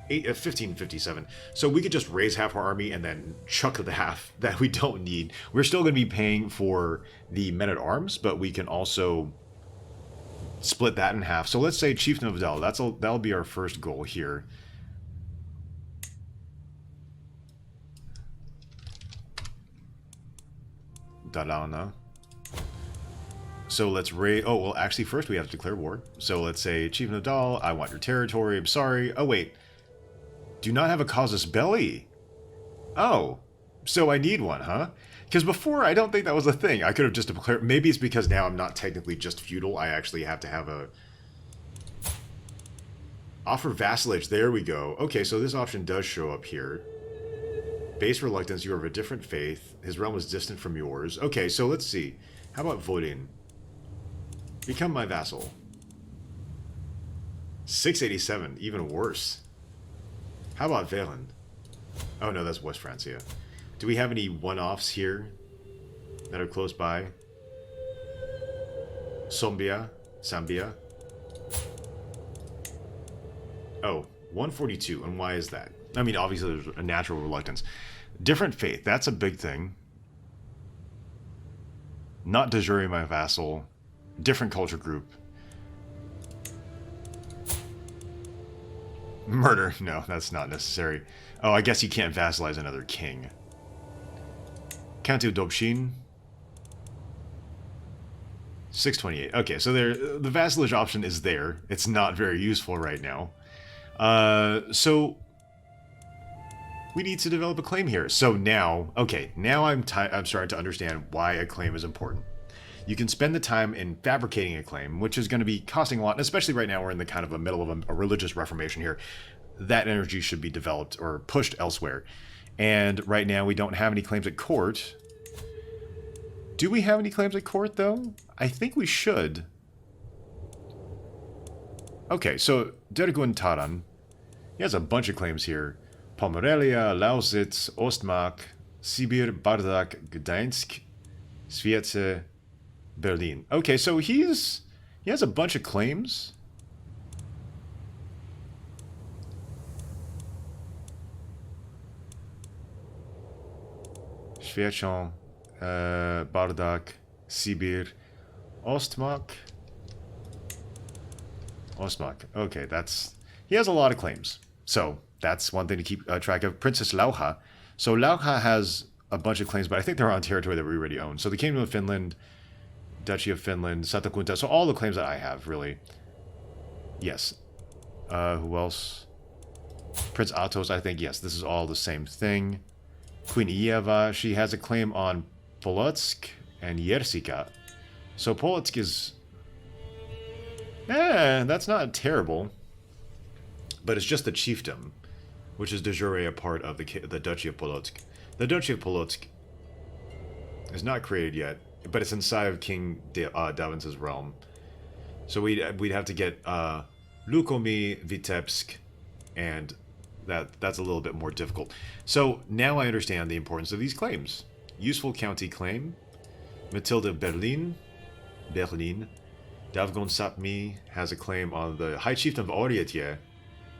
1557. So we could just raise half our army and then chuck the half that we don't need. We're still going to be paying for the men-at-arms, but we can also split that in half. So let's say Chieftain of Dal. That'll be our first goal here. Dalana. So let's raid. Oh, well, actually, first we have to declare war. So let's say, Chieftain of Dal, I want your territory. I'm sorry. Oh, wait. Do not have a casus belli. Oh, so I need one, huh? Because before, I don't think that was a thing. I could have just declared. Maybe it's because now I'm not technically just feudal. I actually have to have a offer vassalage. There we go. Okay, so this option does show up here. Base reluctance. You are of a different faith. His realm is distant from yours. Okay, so let's see. How about voting? Become my vassal. 687. Even worse. How about Valen? Oh no, that's West Francia. Do we have any one-offs here that are close by? Zambia. Oh, 142. And why is that? I mean, obviously there's a natural reluctance. Different faith. That's a big thing. Not de jure my vassal. Different culture group. Murder. No, that's not necessary. Oh, I guess you can't vassalize another king. County of Dobshin. 628. Okay, so there, the vassalage option is there. It's not very useful right now. So we need to develop a claim here. So now, okay, now I'm starting to understand why a claim is important. You can spend the time in fabricating a claim, which is going to be costing a lot, and especially right now we're in the kind of the middle of a religious reformation here. That energy should be developed or pushed elsewhere. And right now we don't have any claims at court. Do we have any claims at court, though? I think we should. Okay, so Dergun Taran, he has a bunch of claims here. Pomerelia, Lausitz, Ostmark, Sibir, Bardak, Gdańsk, Svietze, Berlin. Okay, so he has a bunch of claims. Schwertschon, Bardak, Sibir, Ostmark. Okay, he has a lot of claims. So that's one thing to keep track of. Princess Lauha. So Lauha has a bunch of claims, but I think they're on territory that we already own. So the Kingdom of Finland, Duchy of Finland, Satakunta. So all the claims that I have, really. Yes. Who else? Prince Atos, I think. Yes, this is all the same thing. Queen Ieva, she has a claim on Polotsk and Yersika. So Polotsk is... that's not terrible. But it's just the chiefdom, which is de jure a part of the Duchy of Polotsk. The Duchy of Polotsk is not created yet, but it's inside of King Davins's realm. So we'd have to get Lukomi, Vitebsk, and that's a little bit more difficult. So now I understand the importance of these claims. Useful county claim. Matilda Berlin. Davgon Sapmi has a claim on the High Chieftain of Orietye.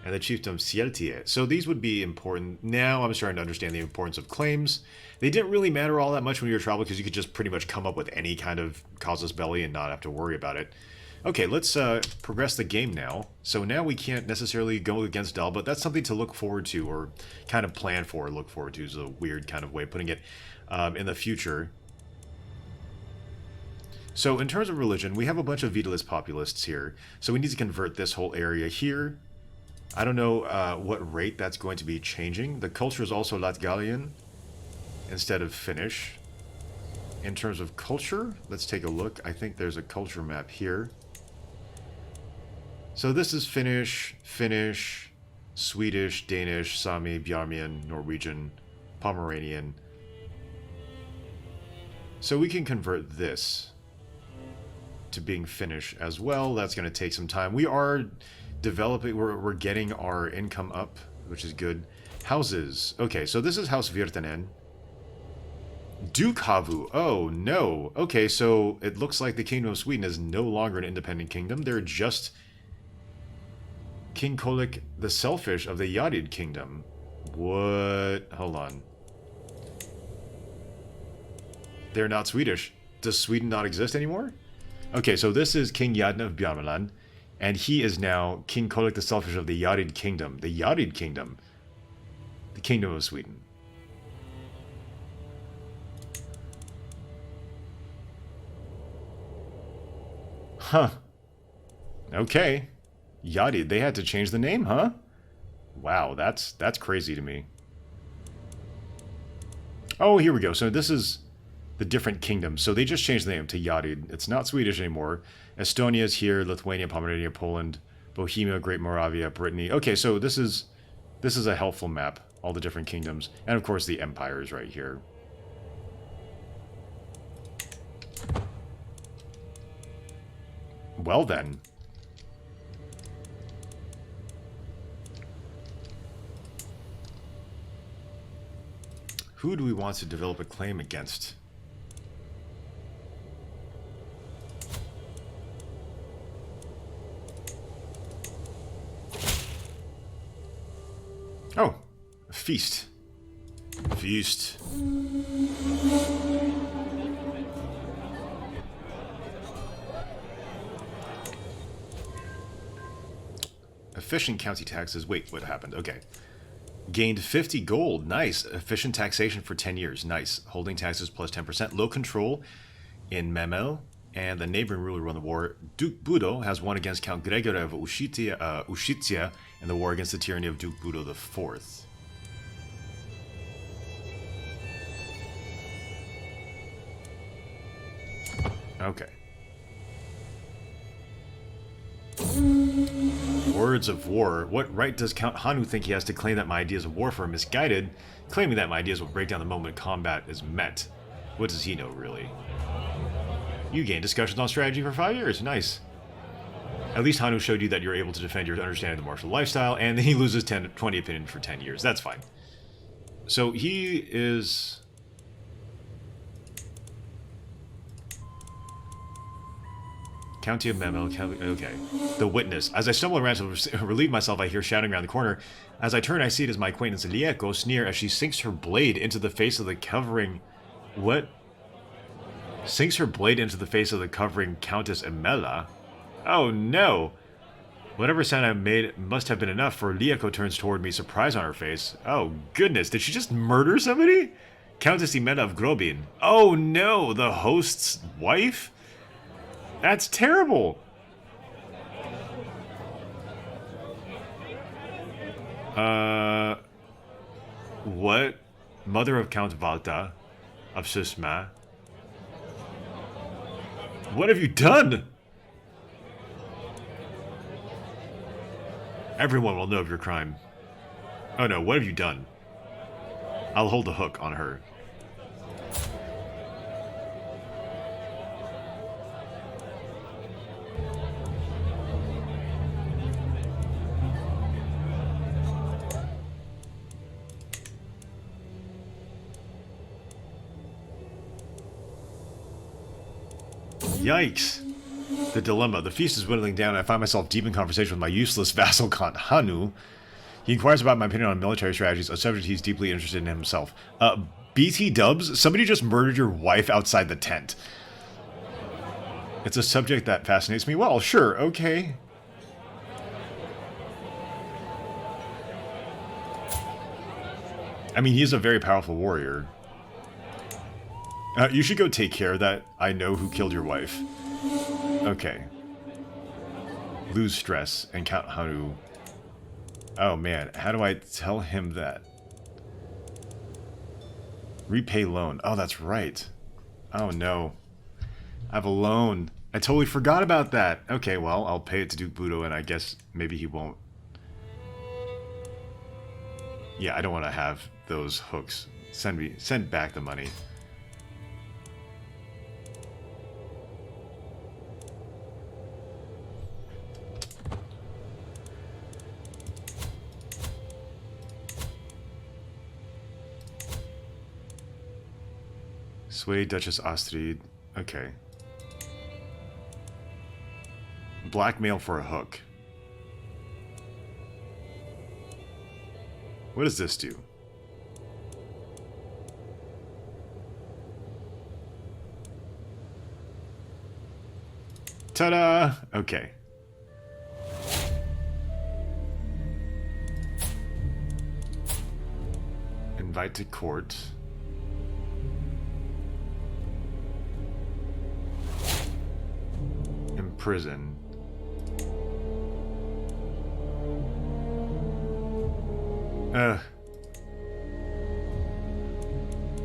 and the Chiefdom Sjeltie. So these would be important. Now I'm starting to understand the importance of claims. They didn't really matter all that much when you were traveling because you could just pretty much come up with any kind of casus belli and not have to worry about it. Okay, let's progress the game now. So now we can't necessarily go against Dell, but that's something to look forward to, or kind of plan for. Look forward to is a weird kind of way of putting it, in the future. So in terms of religion, we have a bunch of Vitalist populists here. So we need to convert this whole area here. I don't know what rate that's going to be changing. The culture is also Latgalian instead of Finnish. In terms of culture, let's take a look. I think there's a culture map here. So this is Finnish, Swedish, Danish, Sami, Bjarmian, Norwegian, Pomeranian. So we can convert this to being Finnish as well. That's going to take some time. We are developing, we're getting our income up, which is good. Houses. Okay, so this is House Virtanen. Duke Havu. Oh, no. Okay, so it looks like the Kingdom of Sweden is no longer an independent kingdom. They're just King Kolik the Selfish of the Yadid Kingdom. What? Hold on. They're not Swedish. Does Sweden not exist anymore? Okay, so this is King Yadin of Bjarmeland, and he is now King Kolik the Selfish of the Yadid Kingdom. The Yadid Kingdom. The Kingdom of Sweden. Huh. Okay. Yadid, they had to change the name, huh? Wow, that's crazy to me. Oh, here we go. So this is the different kingdoms. So they just changed the name to Yadid. It's not Swedish anymore. Estonia is here, Lithuania, Pomerania, Poland, Bohemia, Great Moravia, Brittany. Okay, so this is a helpful map. All the different kingdoms. And of course the empires right here. Well then. Who do we want to develop a claim against? Oh, a feast. Feast. Efficient county taxes. Wait, what happened? Okay. Gained 50 gold. Nice. Efficient taxation for 10 years. Nice. Holding taxes plus 10%. Low control in Memel. And the neighboring ruler won the war. Duke Budo has won against Count Gregor of Ushitsia in the war against the tyranny of Duke Budo IV. Okay. Words of war. What right does Count Hanu think he has to claim that my ideas of warfare are misguided, claiming that my ideas will break down the moment combat is met? What does he know, really? You gained discussions on strategy for 5 years. Nice. At least Hanu showed you that you're able to defend your understanding of the martial lifestyle, and then he loses 20 opinion for 10 years. That's fine. So he is... County of Memel, okay. The witness. As I stumble around to relieve myself, I hear shouting around the corner. As I turn, I see it as my acquaintance Lieko sneer as she sinks her blade into the face of the covering... What? Sinks her blade into the face of the covering Countess Emela? Oh no! Whatever sound I made must have been enough, for Lieko turns toward me, surprise on her face. Oh goodness, did she just murder somebody? Countess Emela of Grobin. Oh no, the host's wife? That's terrible! What? Mother of Count Valta of Susma? What have you done? Everyone will know of your crime. Oh no, what have you done? I'll hold the hook on her. Yikes. The dilemma. The feast is whittling down, and I find myself deep in conversation with my useless vassal Count Hanu. He inquires about my opinion on military strategies, a subject he's deeply interested in himself. BT dubs? Somebody just murdered your wife outside the tent. It's a subject that fascinates me. Well, sure, okay. I mean, he is a very powerful warrior. You should go take care of that. I know who killed your wife. Okay. Lose stress and Count Hanu. Oh man, how do I tell him that? Repay loan. Oh, that's right. Oh no. I have a loan. I totally forgot about that. Okay, well, I'll pay it to Duke Budo, and I guess maybe he won't. Yeah, I don't want to have those hooks. Send back the money. Sway Duchess Astrid. Okay. Blackmail for a hook. What does this do? Ta-da! Okay. Invite to court. Imprison.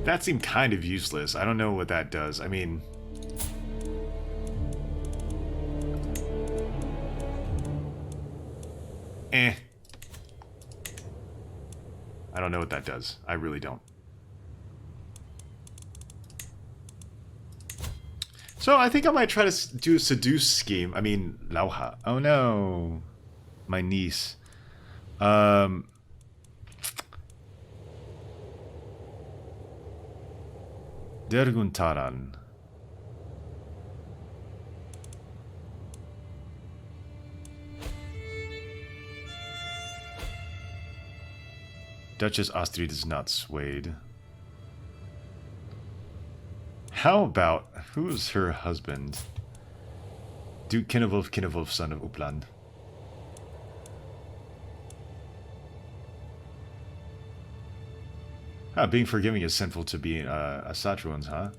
That seemed kind of useless. I don't know what that does. I mean... I don't know what that does. I really don't. So I think I might try to do a seduce scheme. I mean, Lauha. Oh no. My niece. Derguntaran. Duchess Astrid is not swayed. How about... Who's her husband? Duke Kinnewolf, son of Uppland. Ah, being forgiving is sinful to be a Satruans, huh?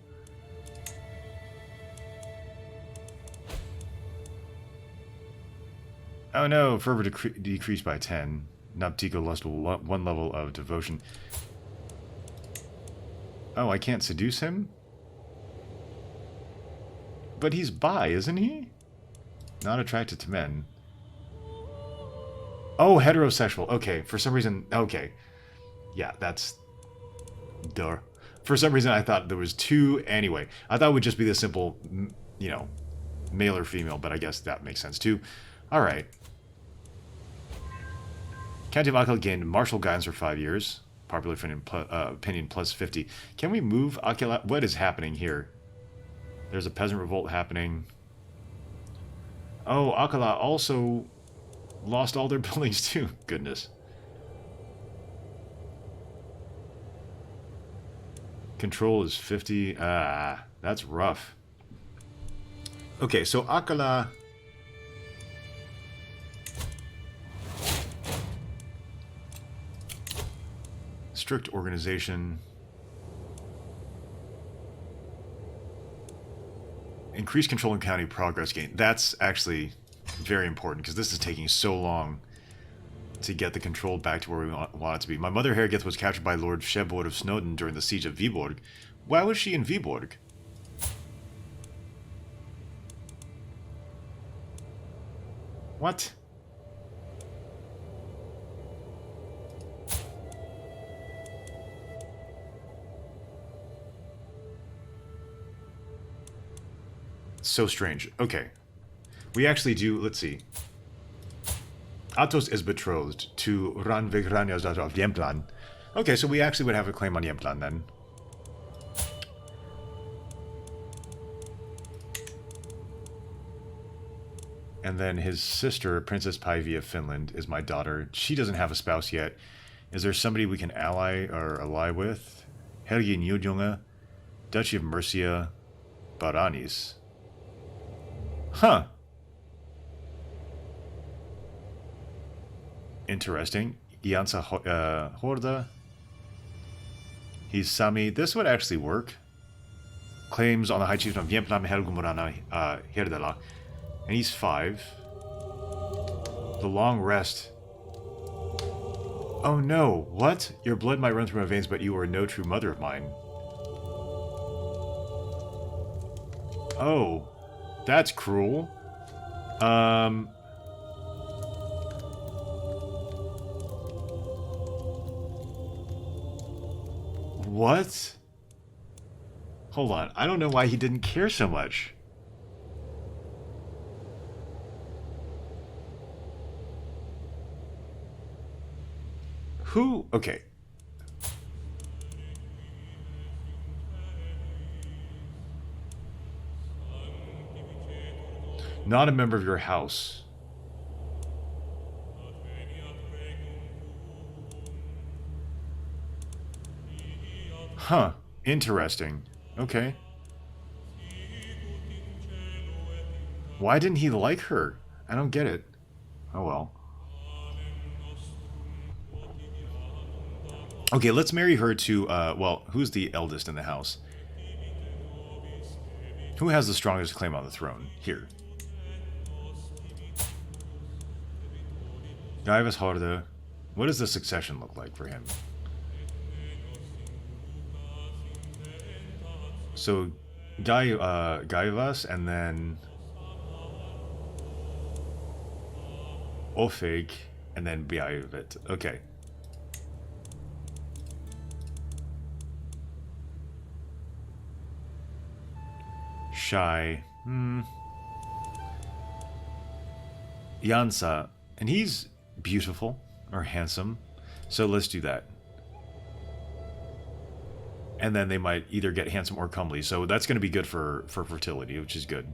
Oh no, fervor decreased by 10. Naptico lost one level of devotion. Oh, I can't seduce him? But he's bi, isn't he? Not attracted to men. Oh, heterosexual. Okay, for some reason... Okay. Yeah, that's... Duh. For some reason, I thought there was two... Anyway, I thought it would just be the simple, you know, male or female, but I guess that makes sense too. Alright. County of Akala gained martial guidance for 5 years. Popular opinion plus 50. Can we move Akala? What is happening here? There's a peasant revolt happening. Oh, Akala also lost all their buildings too. Goodness. Control is 50. Ah, that's rough. Okay, so Akala... Strict organization. Increased control in county progress gain. That's actually very important because this is taking so long to get the control back to where we want it to be. My mother Hergith was captured by Lord Shebwood of Snowdon during the siege of Viborg. Why was she in Viborg? What? So strange. Okay. We actually do, let's see. Athos is betrothed to Ranvigrania's daughter of Jämtland. Okay, so we actually would have a claim on Jämtland then. And then his sister, Princess Päivi of Finland, is my daughter. She doesn't have a spouse yet. Is there somebody we can ally with? Helgi Njudjunga, Duchy of Mercia, Baranis. Huh. Interesting. Iansa Horda. He's Sami. This would actually work. Claims on the High Chieftain of Jämtland Helgumurana Herdala. And he's 5. The Long Rest. Oh no, what? Your blood might run through my veins, but you are no true mother of mine. Oh, that's cruel. What? Hold on, I don't know why he didn't care so much. Who? Okay. Not a member of your house. Huh. Interesting. Okay. Why didn't he like her? I don't get it. Oh well. Okay, let's marry her to, well, who's the eldest in the house? Who has the strongest claim on the throne? Here. Gaivas Horda. What does the succession look like for him? So, Gaivas, and then Ofeg, and then Biavit. Okay. Shy. Yansa. And he's beautiful or handsome. So let's do that. And then they might either get handsome or comely. So that's going to be good for fertility, which is good.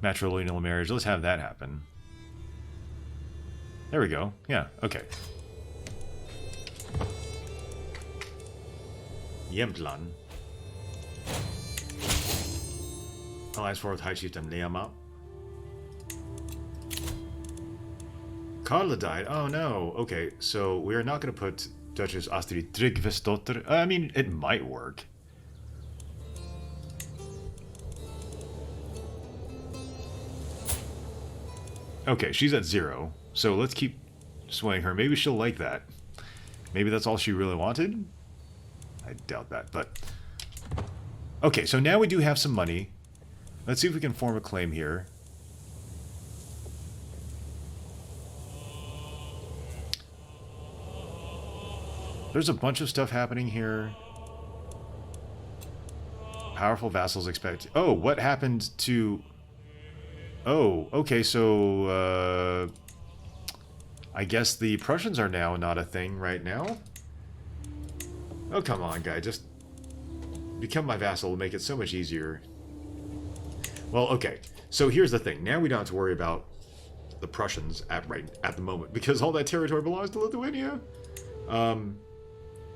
Matrilineal marriage. Let's have that happen. There we go. Yeah, okay. Jämtland. Alliance 4 with High Chieftain Leama. Karla died. Oh no. Okay, so we are not going to put Duchess Astrid Tryggvesdotter. I mean, it might work. Okay, she's at 0. So let's keep swaying her. Maybe she'll like that. Maybe that's all she really wanted? I doubt that, but... Okay, so now we do have some money. Let's see if we can form a claim here. There's a bunch of stuff happening here. Powerful vassals expect... Oh, what happened to... Oh, okay, so... I guess the Prussians are now not a thing right now. Oh, come on, guy. Just become my vassal. Will make it so much easier. Well, okay. So here's the thing. Now we don't have to worry about the Prussians at the moment, because all that territory belongs to Lithuania.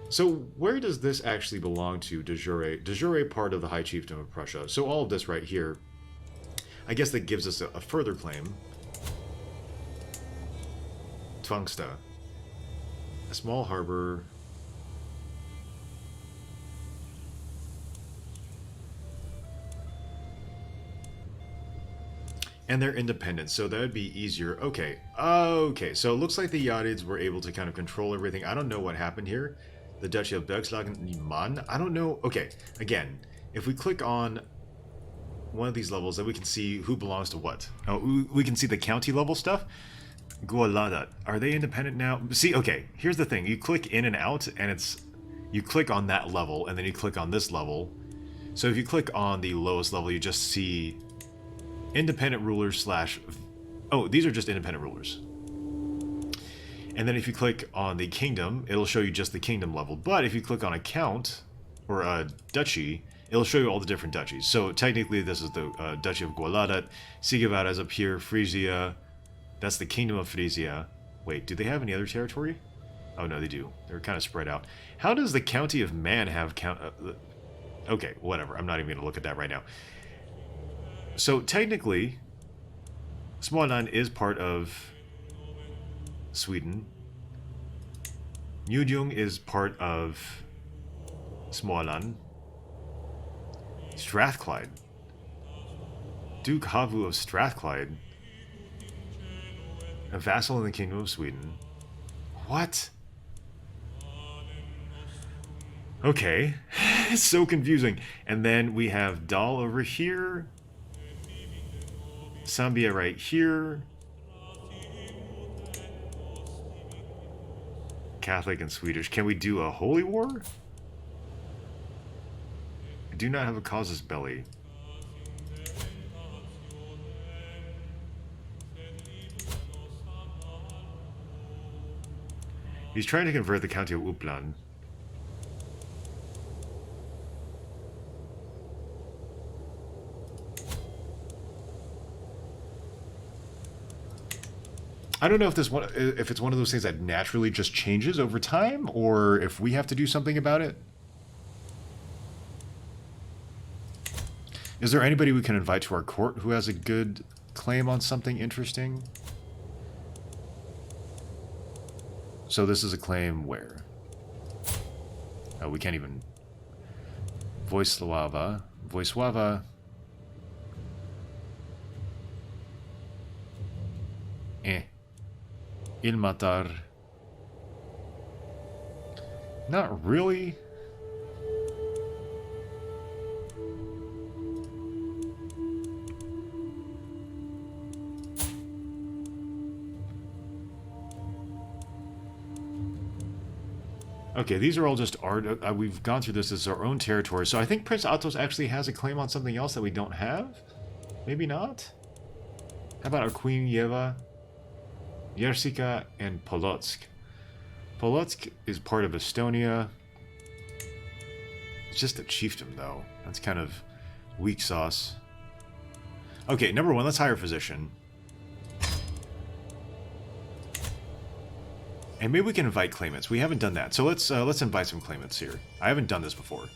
So where does this actually belong to, de jure? De jure part of the High Chiefdom of Prussia. So all of this right here, I guess that gives us a further claim. Tvangsta. A small harbor. And they're independent, so that would be easier. Okay. Okay, so it looks like the Yadids were able to kind of control everything. I don't know what happened here. The Duchy of Bergslagen, I don't know. Okay, again, if we click on one of these levels, then we can see who belongs to what. Oh, we can see the county level stuff. Gualadat. Are they independent now? See, okay, here's the thing. You click in and out, and it's... You click on that level, and then you click on this level. So if you click on the lowest level, you just see... independent rulers slash... Oh, these are just independent rulers. And then if you click on the kingdom, it'll show you just the kingdom level. But if you click on a count, or a duchy, it'll show you all the different duchies. So technically this is the Duchy of Gualadat. Sigevad is up here, Frisia. That's the Kingdom of Frisia. Wait, do they have any other territory? Oh no, they do. They're kind of spread out. How does the County of Man have okay, whatever. I'm not even going to look at that right now. So technically, Småland is part of Sweden. Njudung is part of Småland. Strathclyde. Duke Havu of Strathclyde. A vassal in the Kingdom of Sweden. What? Okay. It's so confusing. And then we have Dal over here. Zambia right here. Catholic and Swedish. Can we do a holy war? I do not have a casus belli. He's trying to convert the county of Uppland. I don't know if if it's one of those things that naturally just changes over time, or if we have to do something about it. Is there anybody we can invite to our court who has a good claim on something interesting? So this is a claim where? Oh, we can't even... Voislava. Ilmatar. Not really. Okay, these are all just art. We've gone through this as our own territory. So I think Prince Atos actually has a claim on something else that we don't have. Maybe not. How about our Queen Yeva? Yersika and Polotsk. Polotsk is part of Estonia. It's just a chiefdom, though. That's kind of weak sauce. Okay, number one, let's hire a physician. And maybe we can invite claimants. We haven't done that. So let's invite some claimants here. I haven't done this before.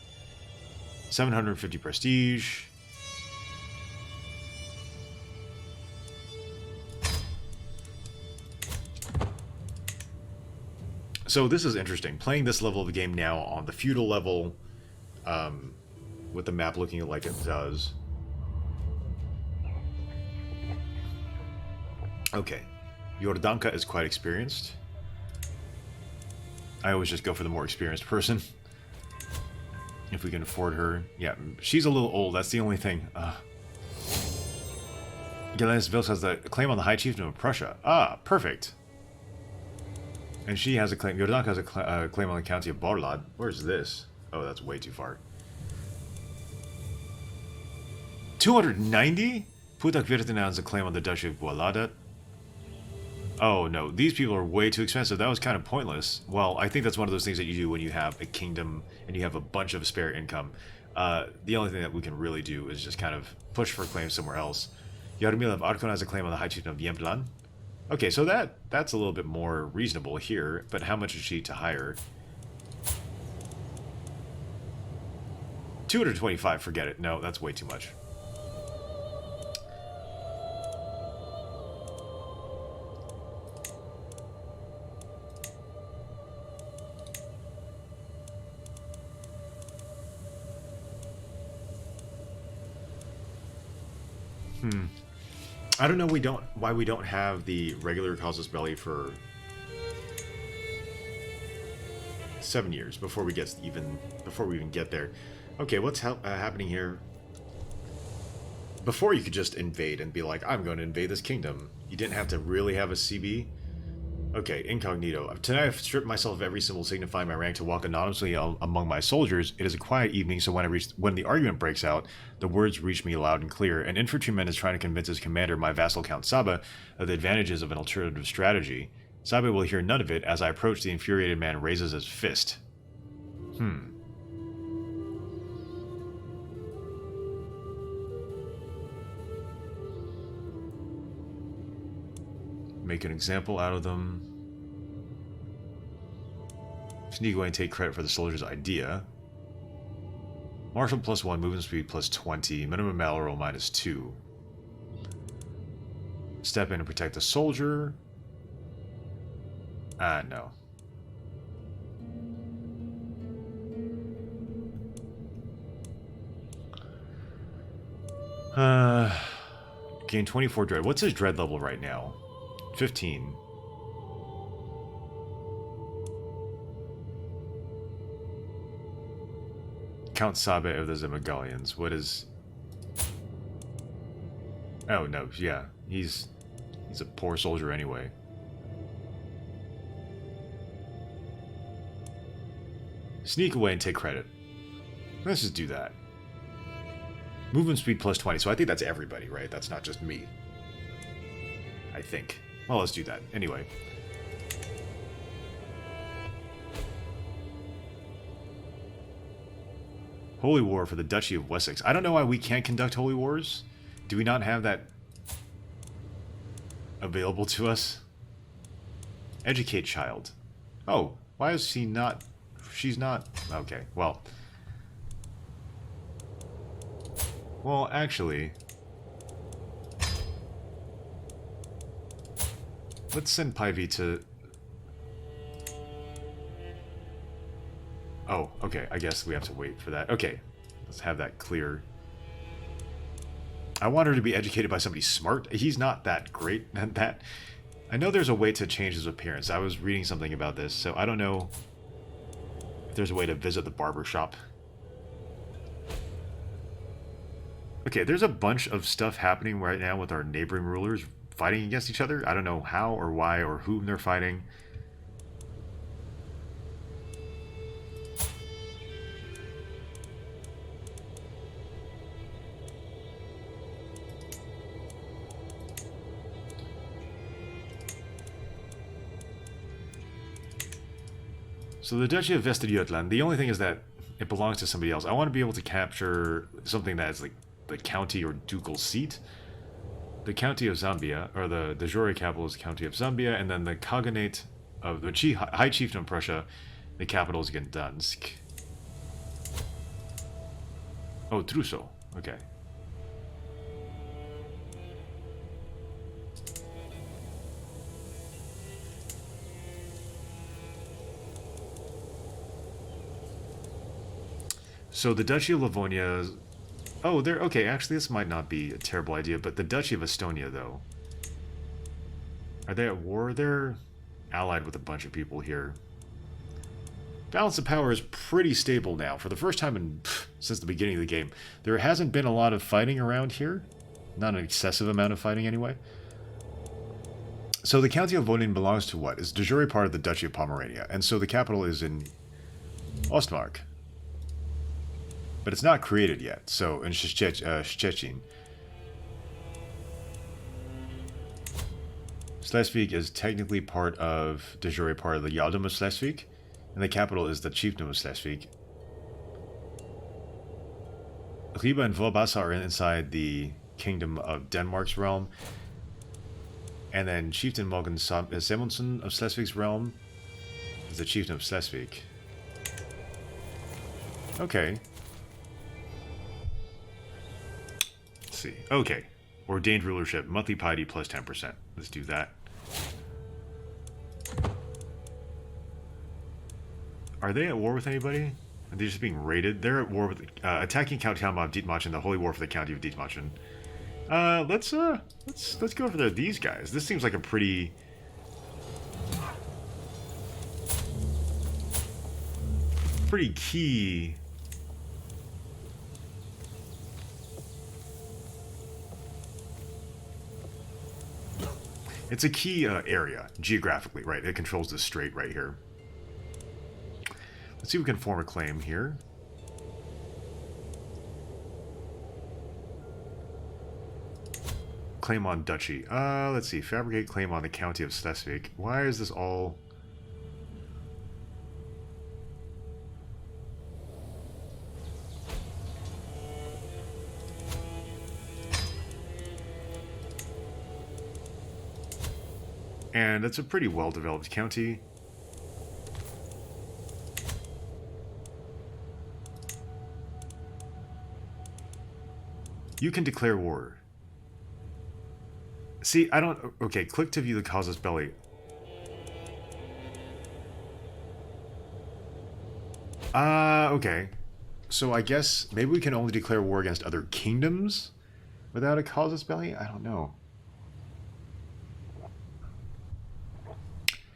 750 prestige. So this is interesting. Playing this level of the game now on the feudal level, with the map looking like it does. Okay. Jordanka is quite experienced. I always just go for the more experienced person. If we can afford her. Yeah, she's a little old. That's the only thing. Galenas Vils has the claim on the High Chieftain of Prussia. Ah, perfect. And she has a claim. Jordanka has a claim on the County of Borlad. Where's this? Oh, that's way too far. 290? Putak Virtanen has a claim on the Duchy of Gualadat. Oh, no. These people are way too expensive. That was kind of pointless. Well, I think that's one of those things that you do when you have a kingdom and you have a bunch of spare income. The only thing that we can really do is just kind of push for claims somewhere else. Yarmil of Arkon has a claim on the High Chieftain of Jämtland. Okay, so that's a little bit more reasonable here, but how much is she to hire? 225, forget it. No, that's way too much. I don't know why we don't have the regular casus belli for 7 years before we even get there. Okay, what's happening here? Before you could just invade and be like, I'm going to invade this kingdom. You didn't have to really have a CB. Okay, incognito. Tonight I've stripped myself of every symbol signifying my rank to walk anonymously among my soldiers. It is a quiet evening, so when the argument breaks out, the words reach me loud and clear. An infantryman is trying to convince his commander, my vassal Count Saba, of the advantages of an alternative strategy. Saba will hear none of it. As I approach, the infuriated man raises his fist. Make an example out of them. Sneak away and take credit for the soldier's idea. Martial +1, movement speed +20, minimum battle roll -2. Step in and protect the soldier. No. Gain 24 dread. What's his dread level right now? 15. Count Sabe of the Zemegalians. What is... Oh, no. Yeah. He's a poor soldier anyway. Sneak away and take credit. Let's just do that. Movement speed +20, so I think that's everybody, right? That's not just me. I think. Well, let's do that. Anyway. Holy War for the Duchy of Wessex. I don't know why we can't conduct holy wars. Do we not have that available to us? Educate child. Oh, why is she not... She's not... Okay, well... Well, actually... Let's send Pivy to... Oh, okay, I guess we have to wait for that. Okay, let's have that clear. I want her to be educated by somebody smart. He's not that great at that. I know there's a way to change his appearance. I was reading something about this, so I don't know if there's a way to visit the barber shop. Okay, there's a bunch of stuff happening right now with our neighboring rulers fighting against each other. I don't know how or why or whom they're fighting. So the Duchy of Västergötland, the only thing is that it belongs to somebody else. I want to be able to capture something that's like the county or ducal seat. The county of Zambia, or the de jure capital is the county of Zambia, and then the cognate of the High Chieftain of Prussia, the capital is Gdansk. Oh, Truso. Okay. So the Duchy of Livonia... Oh, they're... Okay, actually this might not be a terrible idea, but the Duchy of Estonia, though. Are they at war? They're allied with a bunch of people here. Balance of power is pretty stable now. For the first time since the beginning of the game. There hasn't been a lot of fighting around here. Not an excessive amount of fighting, anyway. So the County of Livonian belongs to what? It's de jure part of the Duchy of Pomerania. And so the capital is in Ostmark. But it's not created yet, so in Szczecin. Schleswig is technically part of, de jure part of the Jarldom of Schleswig, and the capital is the Chiefdom of Schleswig. Ribe and Vorbassa are inside the Kingdom of Denmark's realm, and then Chieftain Morgan Samuelson of Schleswig's realm is the Chieftain of Schleswig. Okay. See. Okay. Ordained rulership. Monthly piety plus 10%. Let's do that. Are they at war with anybody? Are they just being raided? They're at war with... attacking Count Helma of Dietmarschen, the holy war for the county of Dietmarschen. Let's go for these guys. This seems like a pretty... pretty key... It's a key area, geographically, right? It controls this strait right here. Let's see if we can form a claim here. Claim on duchy. Let's see. Fabricate claim on the county of Schleswig. Why is this all... And it's a pretty well-developed county. You can declare war. See, I don't... Okay, click to view the casus belli. Okay. So I guess maybe we can only declare war against other kingdoms without a casus belli? I don't know.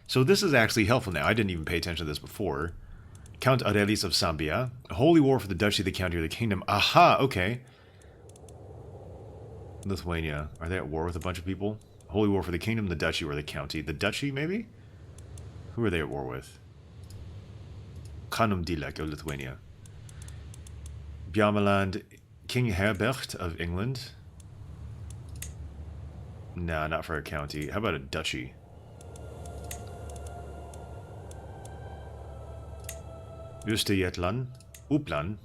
So this is actually helpful now. I didn't even pay attention to this before. Count Aurelius of Sambia. A holy war for the duchy, the county, or the kingdom. Aha, okay. Lithuania. Are they at war with a bunch of people? Holy war for the kingdom, the duchy, or the county. The duchy, maybe? Who are they at war with? Khanum Dilek of Lithuania. Bjarmeland, King Herbert of England. Nah, not for a county. How about a duchy? Östergötland, Uppland,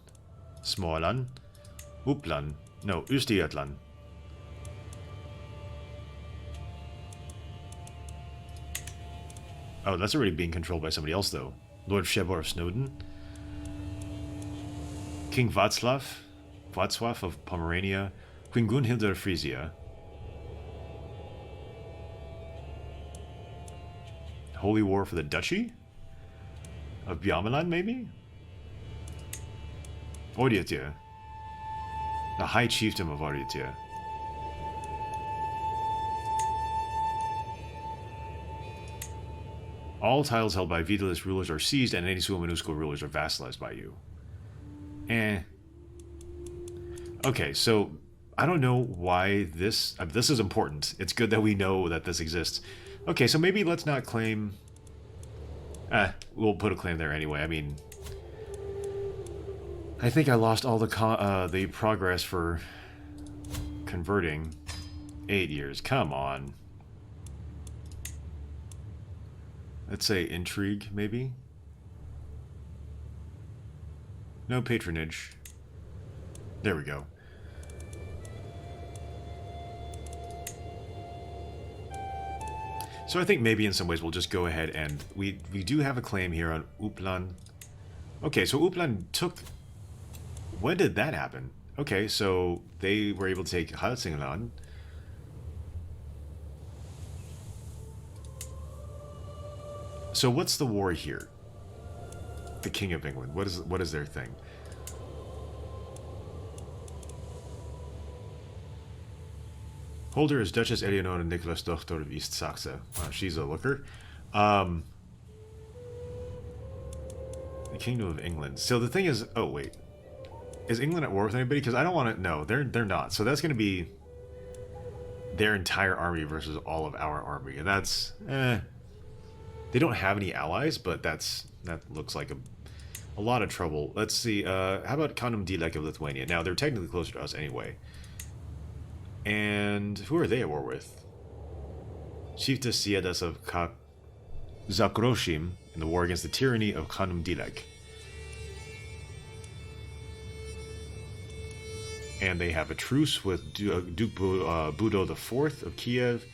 Småland, Uppland. No, Östergötland. Oh, that's already being controlled by somebody else, though. Lord Shebor of Snowden. King Václav of Pomerania. Queen Gunhild of Frisia. Holy war for the duchy? Of Bjarmeland, maybe? Ordiatia. The High Chiefdom of Ordiatia. All titles held by Vitalist rulers are seized, and any sua minuscule rulers are vassalized by you. Okay, so I don't know why this is important. It's good that we know that this exists. Okay, so maybe let's not claim... we'll put a claim there anyway. I mean, I think I lost all the progress for converting. 8 years. Come on. Let's say intrigue, maybe? No patronage. There we go. So I think maybe in some ways we'll just go ahead and... We do have a claim here on Uppland. Okay, so Uppland took... When did that happen? Okay, so they were able to take Hälsingland. So what's the war here? The King of England. What is their thing? Holder is Duchess Eleonora Nicholas Dochter of East Saxe. Wow, she's a looker. The Kingdom of England. So the thing is... Oh, wait. Is England at war with anybody? Because I don't want to... No, they're not. So that's going to be their entire army versus all of our army. And that's... They don't have any allies, but that looks like a lot of trouble. Let's see. How about Khanum Dilek of Lithuania? Now, they're technically closer to us anyway. And who are they at war with? Chieftain Siedas of Zakroshim in the war against the tyranny of Khanum Dilek. And they have a truce with Duke Budo IV of Kiev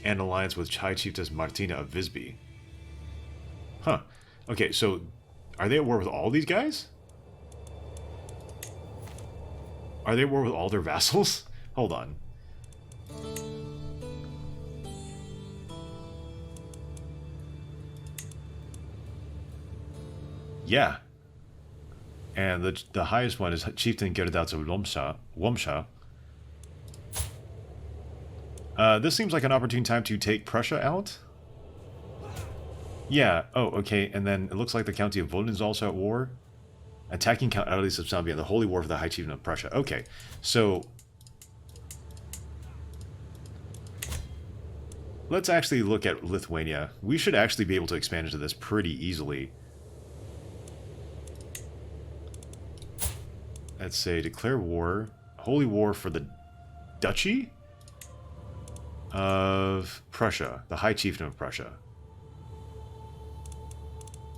and alliance with High Chiefess Martina of Visby. Huh. Okay, so are they at war with all these guys? Are they at war with all their vassals? Hold on. Yeah. And the highest one is Chieftain Gerdats of Łomsza. This seems like an opportune time to take Prussia out. Yeah, oh, okay, and then it looks like the County of Volin is also at war. Attacking Count Aurelius of Sambia, the Holy War for the High Chieftain of Prussia. Okay, so... Let's actually look at Lithuania. We should actually be able to expand into this pretty easily. Let's say, declare war. Holy War for the Duchy of Prussia, the High Chieftain of Prussia.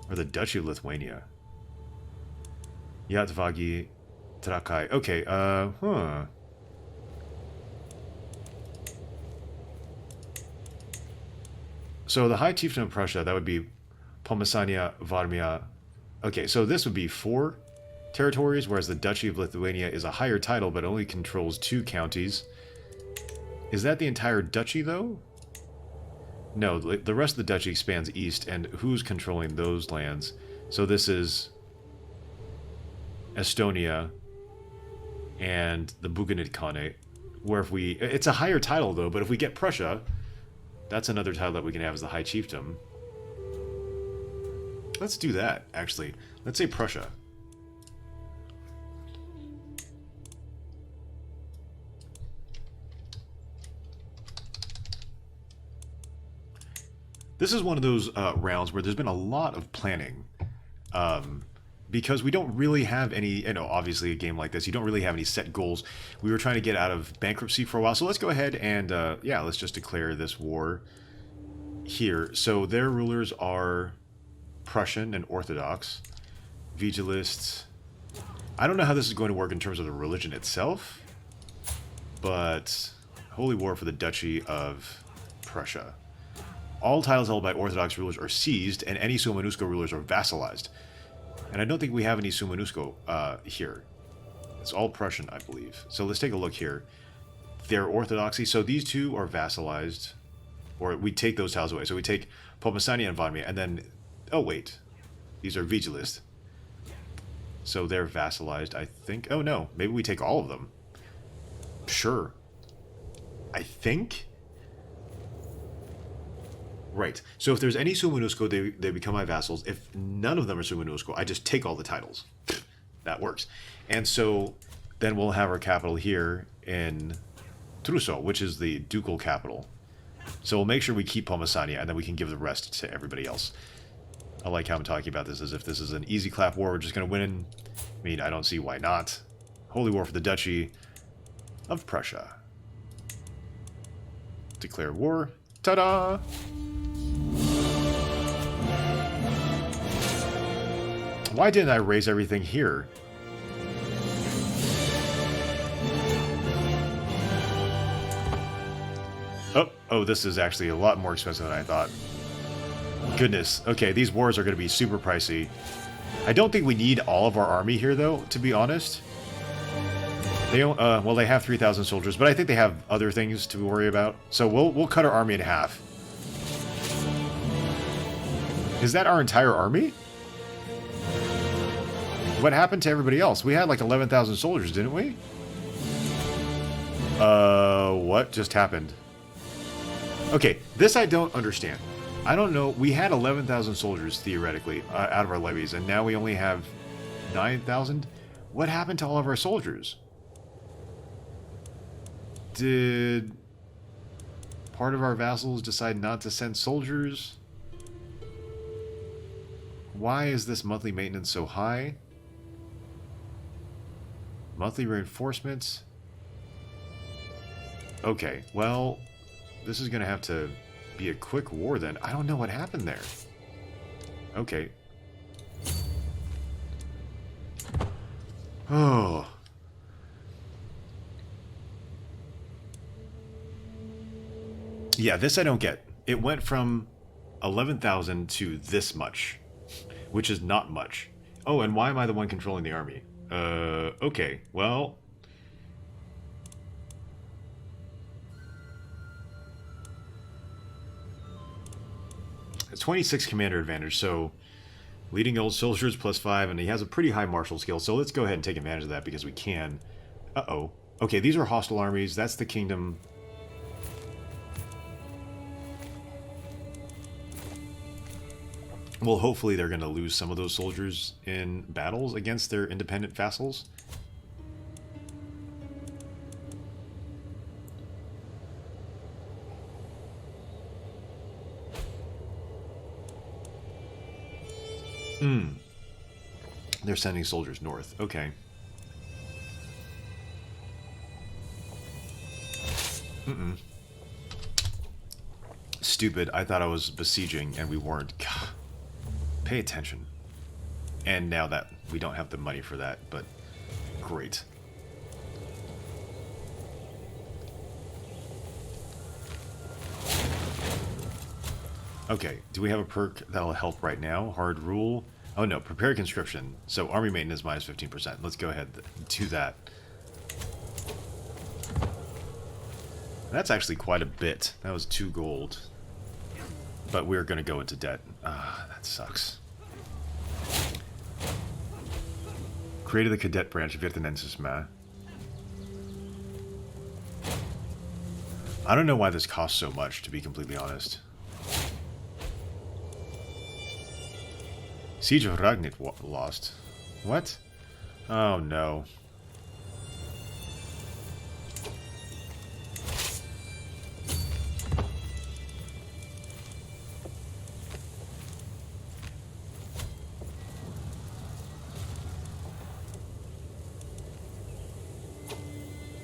Or the Duchy of Lithuania. Yatvagi Trakai. Okay, So the High Chieftain of Prussia, that would be Pomesania, Varmia. Okay, so this would be 4 territories, whereas the Duchy of Lithuania is a higher title, but only controls 2 counties. Is that the entire duchy, though? No, the rest of the duchy expands east, and who's controlling those lands? So this is Estonia and the Buganid Khanate, where if we... It's a higher title, though, but if we get Prussia, that's another title that we can have as the High Chiefdom. Let's do that, actually. Let's say Prussia. This is one of those rounds where there's been a lot of planning. Because we don't really have any, obviously a game like this, you don't really have any set goals. We were trying to get out of bankruptcy for a while, so let's go ahead and, yeah, let's just declare this war here. So their rulers are Prussian and Orthodox, Vigilists. I don't know how this is going to work in terms of the religion itself, but Holy War for the Duchy of Prussia. All titles held by Orthodox rulers are seized, and any Sumanusko rulers are vassalized. And I don't think we have any Sumanusko here. It's all Prussian, I believe. So let's take a look here. Their orthodoxy. So these two are vassalized. Or we take those tiles away. So we take Pomesania and Varmia, and then... Oh, wait. These are Vigilist. So they're vassalized, I think. Oh, no. Maybe we take all of them. Sure. I think... Right. So if there's any Sumanusko, they become my vassals. If none of them are Sumanusko, I just take all the titles. That works. And so then we'll have our capital here in Truso, which is the ducal capital. So we'll make sure we keep Pomesania, and then we can give the rest to everybody else. I like how I'm talking about this as if this is an easy clap war. We're just going to win. I mean, I don't see why not. Holy War for the Duchy of Prussia. Declare war. Ta-da! Why didn't I raise everything here? Oh, this is actually a lot more expensive than I thought. Goodness. Okay, these wars are going to be super pricey. I don't think we need all of our army here, though, to be honest. They don't, well, they have 3,000 soldiers, but I think they have other things to worry about. So we'll cut our army in half. Is that our entire army? What happened to everybody else? We had like 11,000 soldiers, didn't we? What just happened? Okay, this I don't understand. I don't know. We had 11,000 soldiers, theoretically, out of our levies, and now we only have 9,000? What happened to all of our soldiers? Did part of our vassals decide not to send soldiers? Why is this monthly maintenance so high? Monthly reinforcements? Okay, well, this is going to have to be a quick war then. I don't know what happened there. Okay. Oh. Yeah, this I don't get. It went from 11,000 to this much, which is not much. Oh, and why am I the one controlling the army? Okay, well... It's 26 commander advantage, so... Leading old soldiers +5, and he has a pretty high martial skill, so let's go ahead and take advantage of that because we can. Uh-oh. Okay, these are hostile armies. That's the kingdom... Well, hopefully they're going to lose some of those soldiers in battles against their independent vassals. They're sending soldiers north. Okay. Stupid. I thought I was besieging, and we weren't. God. Pay attention. And now that we don't have the money for that, but great. Okay, do we have a perk that'll help right now? Hard rule. Oh no, prepare conscription. So army maintenance minus 15%. Let's go ahead and do that. That's actually quite a bit. That was 2 gold. But we're going to go into debt. Ah, that sucks. Created the cadet branch of Vietnamesisma. I don't know why this costs so much, to be completely honest. Siege of Ragnit lost. What? Oh no.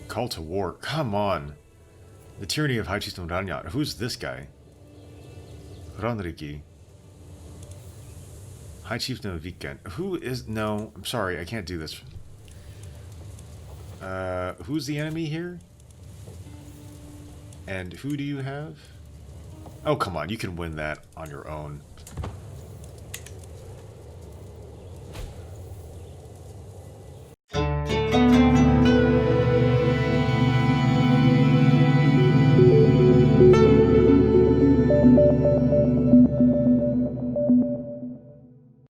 Call to war. Come on. The tyranny of High Chieftain Ranyat. Who's this guy? Ronriki. High Chieftain of Viken. Who is... No, I'm sorry. I can't do this. Who's the enemy here? And who do you have? Oh, come on. You can win that on your own.